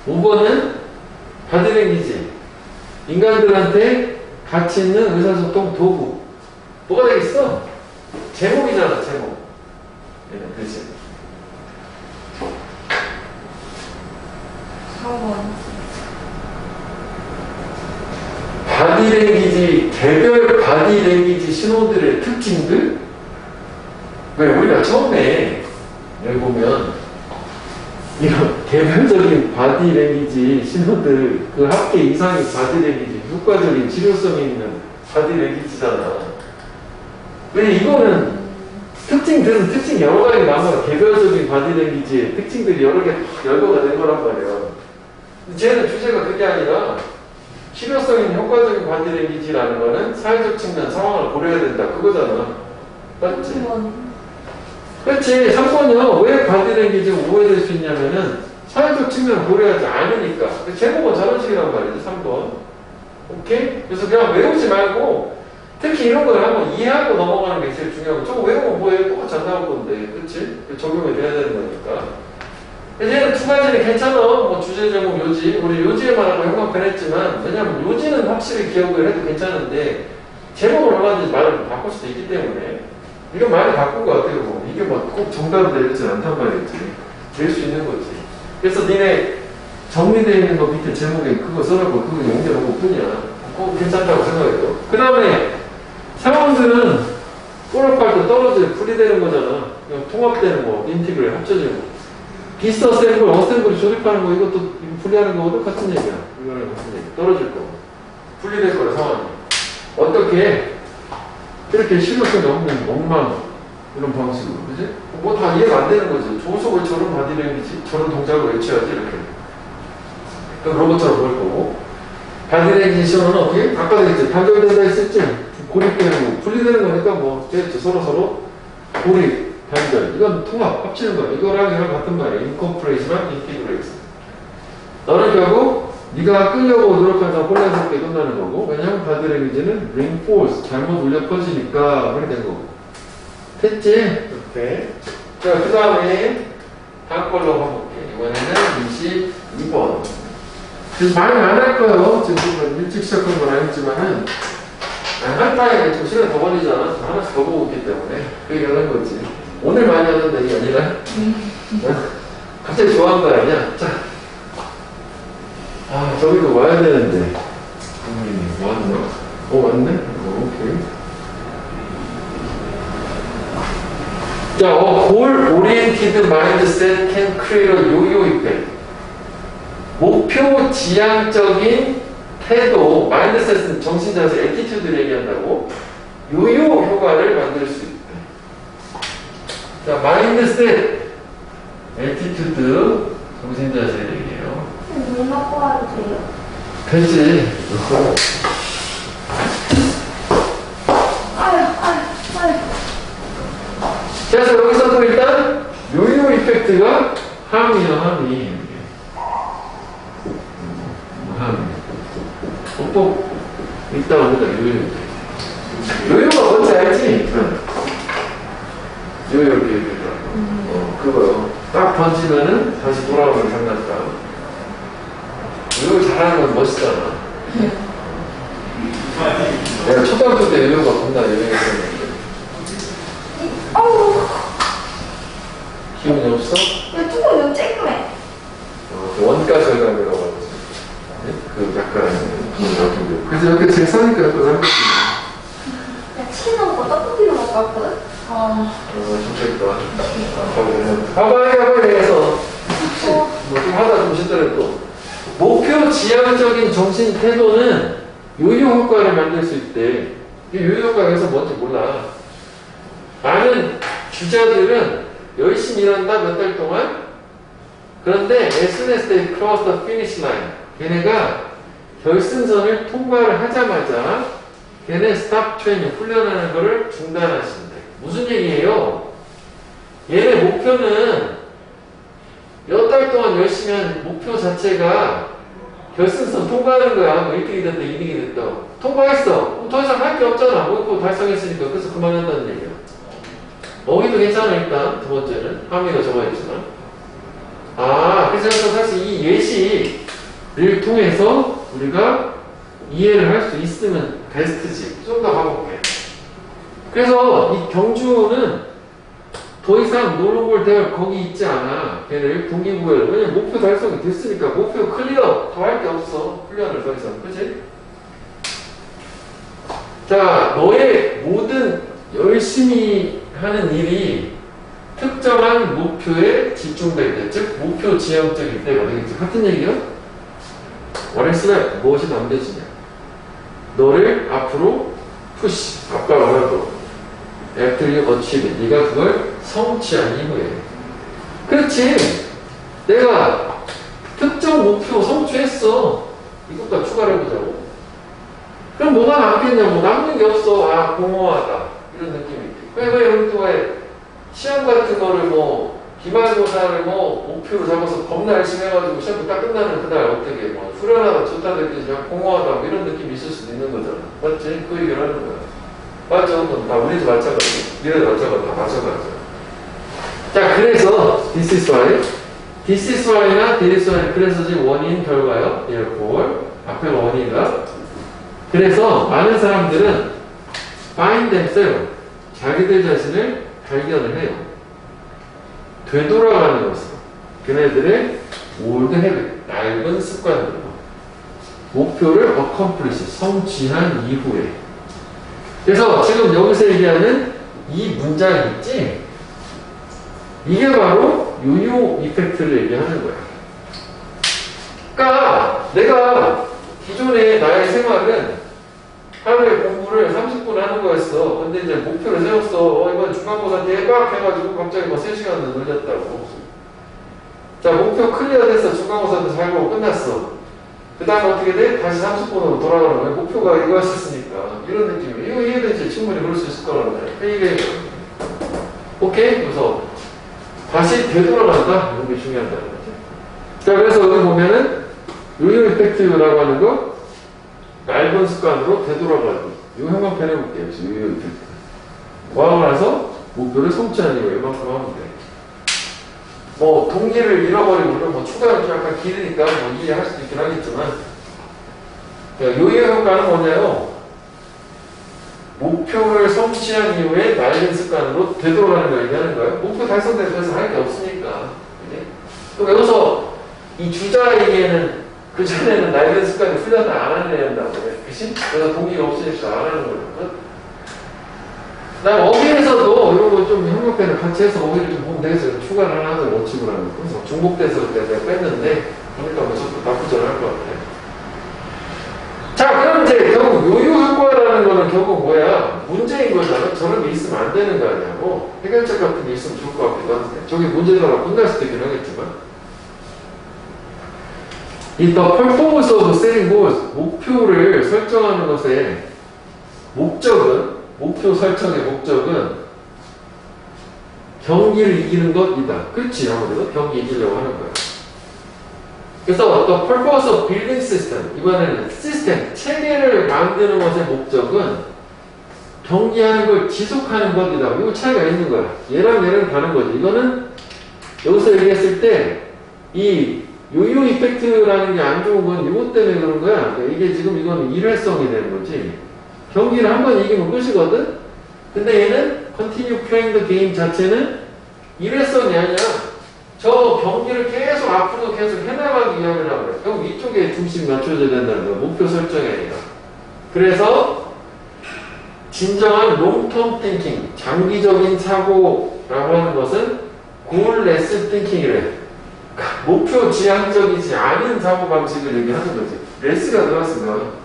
5번은 바디랭귀지. 인간들한테 가치 있는 의사소통 도구. 뭐가 되겠어? 제목이잖아, 제목. 네, 그치. 4번. 바디랭귀지, 개별 바디랭귀지 신호들의 특징들? 왜 우리가 처음에 여기 보면 이런 개별적인 바디랭귀지 신호들 그 합계 이상의 바디랭귀지 효과적인 치료성이 있는 바디랭귀지잖아. 왜 이거는 특징들은 특징 여러 가지 나와. 개별적인 바디랭귀지의 특징들이 여러 개 열거가 된 거란 말이야. 쟤는 주제가 그게 아니라 치료성 있는 효과적인 바디랭귀지라는 거는 사회적 측면 상황을 고려해야 된다. 그거잖아. 맞지? 그렇지. 3번이요. 왜 바디랭귀지가 오해될 수 있냐면은 사회적 측면을 고려하지 않으니까. 제목은 저런 식이란 말이지. 3번. 오케이? 그래서 그냥 외우지 말고 특히 이런 걸 한번 이해하고 넘어가는 게 제일 중요하고 저거 외우면 뭐해? 똑같이 안 나올 건데. 그렇지? 적용이 돼야 되는 거니까. 얘는 두 가지는 괜찮아. 뭐 주제 제목 요지. 우리 요지에만 하고 형광펜 했지만 왜냐면 요지는 확실히 기억을 해도 괜찮은데 제목을 얼마든지 말을 바꿀 수도 있기 때문에 이거 많이 바꾼 것 같아요. 뭐. 이게 막 꼭 정답이 되지는 않단 말이지. 될 수 있는 거지. 그래서 니네 정리되어 있는 거 밑에 제목에 그거 써놓고 그거 연결하고 뿐이야. 그거 괜찮다고 생각해요. 그 다음에 상황들은 꼬락할 때 떨어져 풀이되는 거잖아. 그냥 통합되는 거, 인티그레 합쳐지는 거. 비스 어셈블, 어셈블 조립하는 거 이것도 풀이하는 거도 같은 얘기야. 이거는 같은 얘기. 떨어질 거. 풀리될 거라 상황이. 어떻게 이렇게 실효성이 없는 엉망 이런 방식으로, 그지? 뭐 다 이해가 안 되는 거지. 좋아서 왜 저런 바디랭귀지, 저런 동작을 외쳐야지 이렇게. 그러니까 로봇처럼 보일 거고. 바디랭귀지 시험은 어떻게? 아까도 했지. 단절된다 했었지. 고립되는 거, 분리되는 거니까 뭐 서로 고립, 단절. 이건 통합, 합치는 거야. 이거랑 이랑 같은 말이야. 인코퍼레이션랑 인티그레이션. 너는 결국 네가 끌려고 노력하다 혼란스럽게 끝나는 거고, 왜냐하면 바디랭귀지는 reinforce, 잘못 울려 퍼지니까 그렇게 된 거고. 됐지? 오케이. 자, 그 다음에 다음 걸로 가볼게. 이번에는 22번. 그래서 많이 안 할 거예요. 지금 일찍 시작한 건 아니지만은 할 바에 좀 시간 더 걸리잖아. 하나씩 더 보고 있기 때문에 그 얘기를 한 거지. 오늘 많이 하는 얘기 아니라 갑자기 좋아한 거 아니야? 자, 저기도 와야 되는데 왔나? 왔네? 오케이. 자, goal-oriented mindset can create a yo-yo effect. 목표 지향적인 태도, 마인드셋은 정신자세, 애티튜드를 얘기한다고 요요 효과를 만들 수 있다. 자, 마인드셋, 애티튜드, 정신자세 얘기해요. 눈 맞고 와도 돼요? 되지. 그래서 여기서도 일단 요요 이펙트가 함이야, 함이. 꼭 있다고 보자. 요요가 뭔지 알지? 요요 그거요. 딱 던지면은 다시 돌아오는 장난감. 요요 잘하는 건 멋있잖아. 내가 초등학교 때 요요가 겁나 유행했었는데. 기분이 없어? 야, 조금 너무 쬐끔해. 그 원가 절감이라고 하지. 그 약간 그래서 이렇게 제일 싸니까 약간 한 거지. 야, 치킨 먹고 떡볶이로 먹고 왔거든? 좋겠다. 봐봐, 해서 뭐 좀 하다 좀 쉬더라도 목표 목표 지향적인 정신 태도는 요요 효과를 만들 수 있대. 이 요요 효과가 여기서 뭔지 몰라. 많은 주자들은 열심히 일한다, 몇 달 동안. 그런데 as soon as they cross the finish line, 걔네가 결승선을 통과를 하자마자 걔네 스탑 트레이닝, 훈련하는 거를 중단하신대. 무슨 얘기예요? 얘네 목표는 몇 달 동안 열심히 한 목표 자체가 결승선 통과하는 거야. 뭐 1등이 됐다, 2등이 됐다. 통과했어. 더 이상 할 게 없잖아. 목표 달성했으니까. 그래서 그만한다는 얘기야. 어휘도 괜찮아, 일단. 두 번째는. 함의가 적어있지만. 그래서 사실 이 예시를 통해서 우리가 이해를 할 수 있으면 베스트지. 좀 더 가볼게. 그래서 이 경주는 더 이상 놀러볼 대학 거기 있지 않아. 걔를 동기부여를. 왜냐면 목표 달성이 됐으니까. 목표 클리어. 더 할 게 없어. 훈련을 더 이상. 그치? 자, 너의 모든 열심히 하는 일이 특정한 목표에 집중될 때, 즉 목표 지향적일 때가 되겠지. 같은 얘기야? 원했으나 무엇이 남겨지냐? 너를 앞으로 푸시, 아빠가 말하고 after you achieve it. 네가 그걸 성취한 이후에. 그렇지. 내가 특정 목표 성취했어. 이것과 추가를 해보자고. 그럼 뭐가 남겠냐고. 남는 게 없어. 공허하다. 이런 느낌이 있지. 왜 우리 또 시험 같은 거를 기말고사를 목표로 잡아서 겁나 열심히 해가지고 시험 딱 끝나는 그날 어떻게 후련하다, 좋다 느끼지, 그냥 공허하다, 이런 느낌이 있을 수도 있는 거잖아. 맞지? 그 얘기를 하는 거야. 맞죠? 다 우리도 마찬가지. 니네도 마찬가지. 다 마찬가지야. 자, 그래서 this is why, this is why나 this is why, 그래서 지금 원인 결과요. therefore 앞에가 원인이다. 그래서 많은 사람들은 find themselves, 자기들 자신을 발견을 해요. 되돌아가는 것은 그네들의 old habit, 낡은 습관으로 목표를 accomplish, 성취한 이후에. 그래서 지금 여기서 얘기하는 이 문장이 있지? 이게 바로 요요 이펙트를 얘기하는 거야. 그러니까 내가 기존의 나의 생활은 하루에 공부를 30분 하는 거였어. 근데 이제 목표를 세웠어. 이번 중간고사 대박 해가지고 갑자기 3시간을 늘렸다고. 자, 목표 클리어 됐어. 중간고사도 잘 보고 끝났어. 그 다음에 어떻게 돼? 다시 30분으로 돌아가는 거야. 목표가 이거였었으니까. 이런 느낌이에요. 이거 이해되지? 충분히 그럴 수 있을 거라는 거야. 이게 오케이? 그래서 다시 되돌아간다? 이런 게 중요하다는 거지. 자, 그래서 여기 보면은 요요 이펙트라고 하는 거 얇은 습관으로 되돌아가기. 이거 한번 펴내볼게요. 요요 이펙트. 뭐하고 나서 목표를 성취하는 이거 이만큼 하면 돼. 동기를 잃어버리고 그러면 추가는 좀 약간 길으니까 이해할 수도 있긴 하겠지만, 요요 효과는 뭐냐요? 목표를 성취한 이후에 낡은 습관으로 되돌아가는 걸 얘기하는 거예요. 목표 달성돼서 더 이상 할 게 없으니까. 또 여기서 이 주자에게는 그 전에는 낡은 습관을 훈련을 안 하는 애야 한다고. 그치? 그래서 동기가 없으니까 안 하는 거거든. 난 어휘에서도 이런 거 좀 협력회를 같이 해서 어휘를 좀 보면 되겠어요. 추가를 하나 하는 원칙을 하는 거. 중복돼서 그때 내가 뺐는데, 그러니까 저도 나쁘지 않을 것 같아. 자, 그럼 이제 결국 요요 효과라는 거는 결국 뭐야? 문제인 거잖아. 저런 게 있으면 안 되는 거 아니냐고. 해결책 같은 게 있으면 좋을 것 같기도 한데. 저게 문제라고 끝날 수도 있긴 하겠지만. 이 the purpose of setting goals, 목표를 설정하는 것의 목표 설정의 목적은 경기를 이기는 것이다. 그렇지, 아무래도 경기 이기려고 하는 거야. 그래서 the purpose of building system, 이번에는 시스템, 체계를 만드는 것의 목적은 경기하는 걸 지속하는 것이다. 이거 차이가 있는 거야. 얘랑 얘랑 다른 거지. 이거는 여기서 얘기했을 때 이 요요 이펙트라는 게 안 좋은 건 이것 때문에 그런 거야. 그러니까 이게 지금 이건 일회성이 되는 거지. 경기를 한 번 이기면 끝이거든? 근데 얘는 continue playing the game 자체는 일회성이 아니야. 저 경기를 계속 앞으로 계속 해나가기 위함이라고 그래. 결국 이쪽에 중심 맞춰줘야 된다는 거야. 목표 설정이 아니라. 그래서 진정한 long-term thinking, 장기적인 사고라고 하는 것은 goal-less thinking이래. 목표 지향적이지 않은 사고방식을 얘기하는 거지. 레스가 들어갔으면.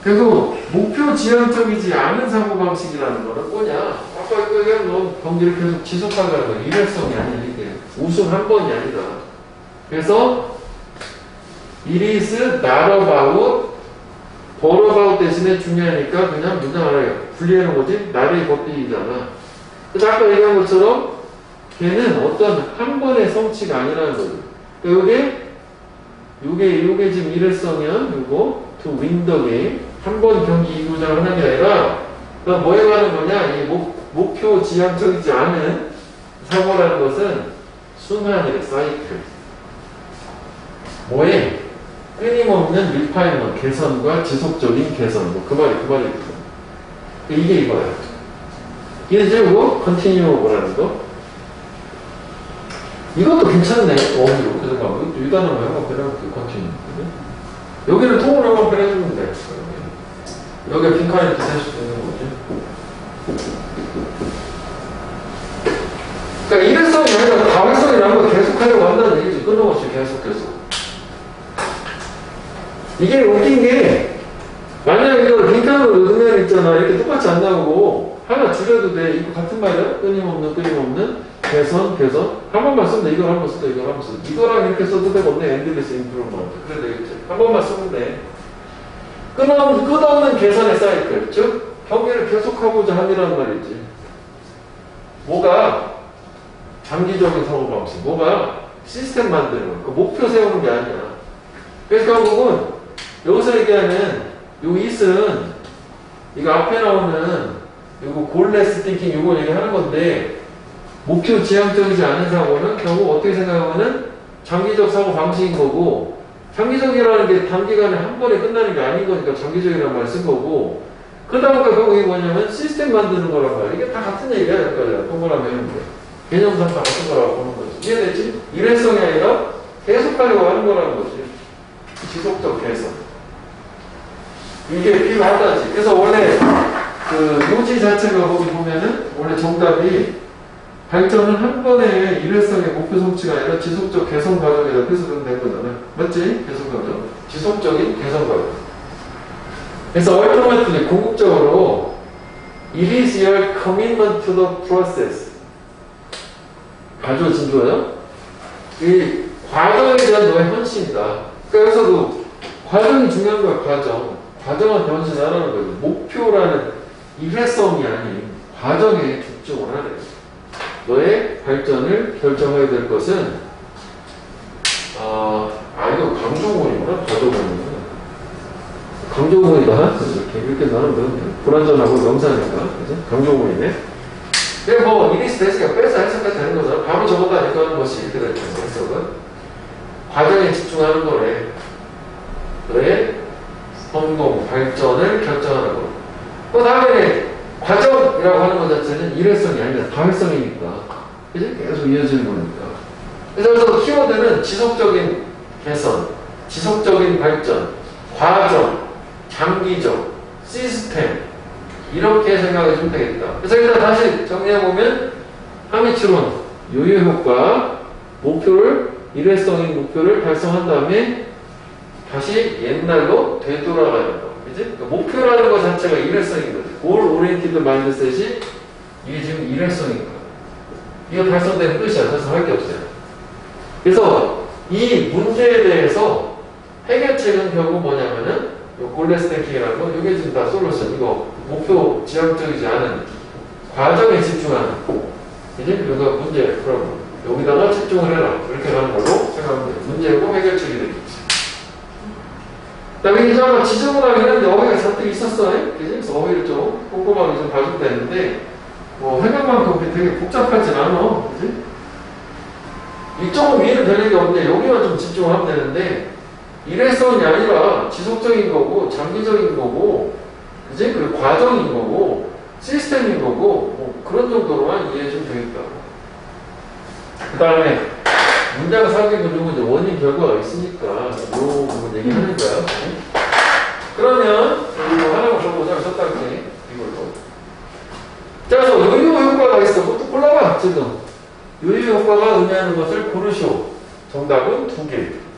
그리고 목표 지향적이지 않은 사고방식이라는 거는 뭐냐? 아까 그냥 뭐 경기를 계속 지속하는 거 일회성이 아니야. 이게 우승 한 번이 아니다. 그래서 it is not about, for about 대신에 중요하니까 그냥 문장 하나에 분리하는 거지. 나의 법칙이잖아. 그래서 아까 얘기한 것처럼 걔는 어떤 한 번의 성취가 아니라는 거죠. 그러니까 요게 지금 일회성이야. 요거 to win the game. 한 번 경기 이구장을 하는 게 아니라 그럼 뭐에 관한 거냐? 이 목표 지향적이지 않은 사고라는 것은 순환이래. 사이클. 뭐에? 끊임없는 리파이먼, 개선과 지속적인 개선. 뭐 그 말이 이게 이거야. 이게 이제 뭐 컨티뉴어라는 거. 이것도 괜찮네. 어휘로. 그래서 막 유단어만 하고 그냥 컨티뉴어. 여기는 통으로 한번 빼주면 돼. 여기가 빈칸이 이렇게 될 수도 있는 거지. 그러니까 일회성이 아니라 다회성이라는 걸 계속하려고 한다는 얘기지. 끊임없이 계속. 이게 웃긴 게, 만약 이걸 빈칸으로 넣으면 있잖아. 이렇게 똑같이 안 나오고, 하나 줄여도 돼. 이거 같은 말이야. 끊임없는, 개선. 한 번만 쓰면 돼. 이걸 한 번 쓰다, 이걸 한 번 쓰다. 이거랑 이렇게 써도 되고, 없네. 엔드리스 임프루먼트. 그래 되겠지. 한 번만 쓰면 돼. 끝없는 개선의 사이클. 즉, 경기를 계속하고자 함이라는 말이지. 뭐가 장기적인 사고방식, 뭐가 시스템 만드는 거, 목표 세우는 게 아니야. 그래서 결국은 여기서 얘기하는 요 it은 이거 앞에 나오는 요거 골레스 띵킹 요거 얘기하는 건데 목표 지향적이지 않은 사고는 결국 어떻게 생각하면은 장기적 사고 방식인 거고 장기적이라는 게 단기간에 한 번에 끝나는 게 아닌 거니까 장기적이라는 말 쓴 거고 그러다 보니까 결국 이게 뭐냐면 시스템 만드는 거란 말이야. 이게 다 같은 얘기야. 그러니까 동그라미 하는 게 개념상 다 같은 거라고 보는 거지. 이해되지? 일회성이 아니라 계속하려고 하는 거라는 거지. 지속적 개선. 이게 필요하다지. 그래서 원래 그 요지 자체가 거기 보면은 원래 정답이 발전은 한 번의 일회성의 목표 성취가 아니라 지속적 개선 과정이다. 그래서 그럼 된 거잖아. 맞지? 개선 과정. 지속적인 개선 과정. 그래서 ultimately 궁극적으로 it is your commitment to the process. 아주 진조예요. 이 과정에 대한 너의 헌신이다. 그러니까 여기서도 과정이 중요한 거야. 과정한테 헌신하라는 거죠. 목표라는 일회성이 아닌 과정에 집중을 하래. 너의 발전을 결정해야 될 것은 이거 강조문이구나. 과조문이구나. 강조문이다. 이렇게 나누면 불완전하고 명사니까. 그죠? 강조문이네. 근데 뭐 이리스 대시가 빼서 해석까지 되는 거잖아. 바로 적어도 아니까 하는 것이 이렇게 될 거야. 해석은. 과정에 집중하는 거래. 너의 성공, 발전을 결정하는 거. 그 다음에 과정이라고 하는 것 자체는 일회성이 아니라 다회성이니까. 그지? 계속 이어지는 거니까. 그래서 키워드는 지속적인 개선, 지속적인 발전, 과정, 장기적, 시스템. 이렇게 생각해 주면 되겠다. 그래서 일단 다시 정리해보면 하미치론, 요요효과, 일회성인 목표를 달성한 다음에 다시 옛날로 되돌아가는 거. 그지? 그러니까 목표라는 것 자체가 일회성인 거지. 골 오리엔티드 마인드셋이 이게 지금 일회성인 거야. 이거 달성되는 끝이야. 달성할 게 없어요. 그래서 이 문제에 대해서 해결책은 결국 뭐냐면은 요 골레스 탱킹이라는 거, 이게 지금 다 솔루션. 이거 목표 지향적이지 않은 과정에 집중하는. 이제 이거 문제. 그럼 여기다가 집중을 해라. 이렇게 가는 걸로 생각하면 돼요. 문제고 해결책이 되겠지. 그 다음에 이제 아마 지적을 하긴 했는데 어휘가 잔뜩 있었어요. 그래서 어휘를 좀 꼼꼼하게 좀 봐줄 때 했는데 뭐 생각만큼 되게 복잡하진 않아. 그지? 이쪽은 이해는 되는 게 없는데 여기만 좀 집중을 하면 되는데 일회성이 아니라 지속적인 거고 장기적인 거고 그지? 그리고 과정인 거고 시스템인 거고 뭐 그런 정도로만 이해해 주면 되겠다. 그 다음에 문장 사기 근육은 이제 원인 결과가 있으니까 요 부분 얘기하는 거야. 그러면 이거 하나만 더 보자. 썼다지 이걸로. 자, 그래서 요요 효과가 있어. 그것도 골라봐 지금. 요요 효과가 의미하는 것을 고르쇼. 정답은 2개.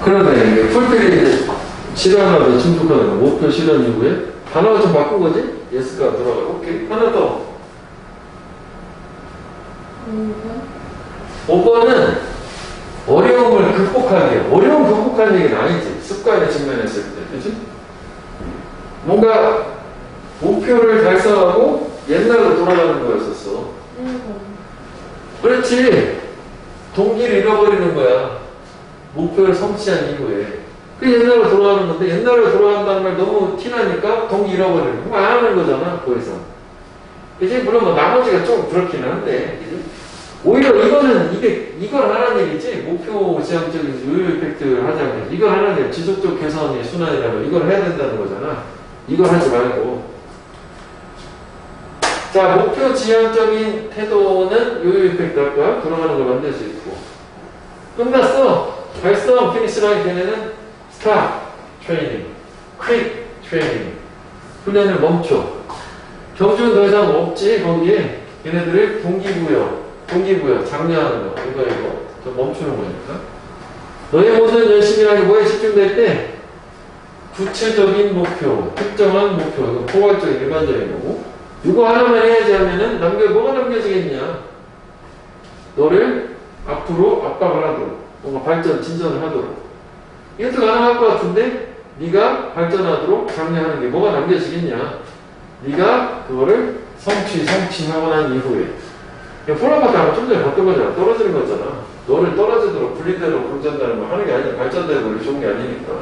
그러네. 이게 풀필이 실현하고 충족하는 거. 목표 실현 이후에 단어가 좀 바꾼 거지? 예스가 들어가. 오케이. 하나 더. 5번은 어려움을 극복하기. 어려움 극복하는 얘기는 아니지. 습관에 직면했을 때. 그치? 뭔가 목표를 달성하고 옛날로 돌아가는 거였었어. 그렇지. 동기를 잃어버리는 거야. 목표를 성취한 이후에. 그 옛날로 돌아가는 건데, 옛날로 돌아간다는 말 너무 티나니까 동기 잃어버리는 거. 안 하는 거잖아, 더 이상. 이제 물론 뭐 나머지가 좀 그렇기는 한데, 그치? 오히려 이거는, 이걸 하라는 얘기지. 목표 지향적인 요요 이펙트를 하자면, 이걸 하라는 얘기. 지속적 개선의 순환이라면 이걸 해야 된다는 거잖아. 이걸 하지 말고. 자, 목표 지향적인 태도는 요요 이펙트 할 거야. 돌아가는 걸 만들 수 있고. 끝났어. 달성, 피니시라인 걔네는 스탑, 트레이닝, 퀵, 트레이닝. 훈련을 멈춰. 경주는 더 이상 없지, 거기에. 걔네들을 동기부여, 장려하는 거. 이거. 좀 멈추는 거니까. 너의 모든 열심이라는 게 뭐에 집중될 때? 구체적인 목표, 특정한 목표. 이거 포괄적인, 일반적인 거고. 이거 하나만 해야지 하면은 뭐가 남겨지겠냐. 너를 앞으로 압박을 하도록. 뭔가 발전, 진전을 하도록. 이것도 가능할 것 같은데, 네가 발전하도록 장려하는 게 뭐가 남겨지겠냐. 네가 그거를 성취하고 난 이후에. 폴라파트 아마 좀 전에 봤던 거잖아. 떨어지는 거잖아. 너를 떨어지도록 분리대로 발전되는 거 하는 게 아니라 발전되고 우리 좋은 게 아니니까.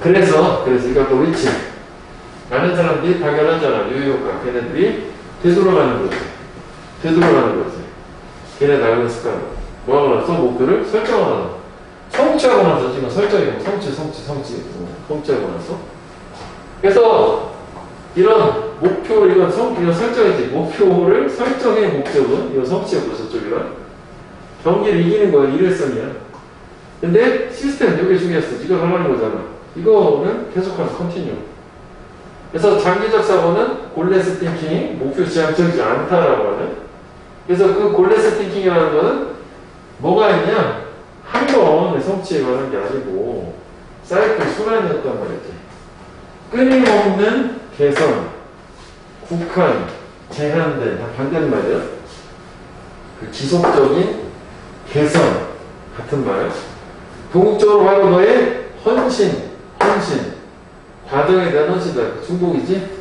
그래서 이거 또 위치. 많은 사람들이 발견하잖아. 요요가. 걔네들이 되돌아가는 거지. 걔네 나가는 습관. 뭐하고 나서 목표를 설정하고 나서. 성취하고 나서 지금 설정이고, 성취하고 나서. 그래서, 이런 목표, 이건 설정이지. 목표를 설정의 목적은, 이건 성취하고 저쪽이란. 경기를 이기는 거야. 일회성이야. 근데 시스템, 이게 중요했어. 이거 하려는 거잖아. 이거는 계속하는 컨티뉴. 그래서 장기적 사고는 골레스 띵킹이 목표 지향적이지 않다라고 하는. 그래서 그 골레스 띵킹이라는 거는 뭐가 있냐? 한 번에 성취에 관한 게 아니고 사이클 순환이었단 말이지. 끊임없는 개선, 국한, 제한된, 다 반대말이야. 그 지속적인 개선 같은 말. 궁극적으로 바로 너의 헌신. 과정에 대한 헌신이다. 중복이지?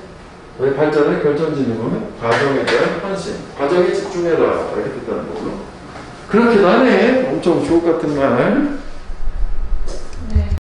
너의 발전을 결정짓는 거는 과정에 대한 헌신. 과정에 집중해라. 이렇게 됐다는 거고. 그렇게도 하네. 엄청 좋을 것 같은 말.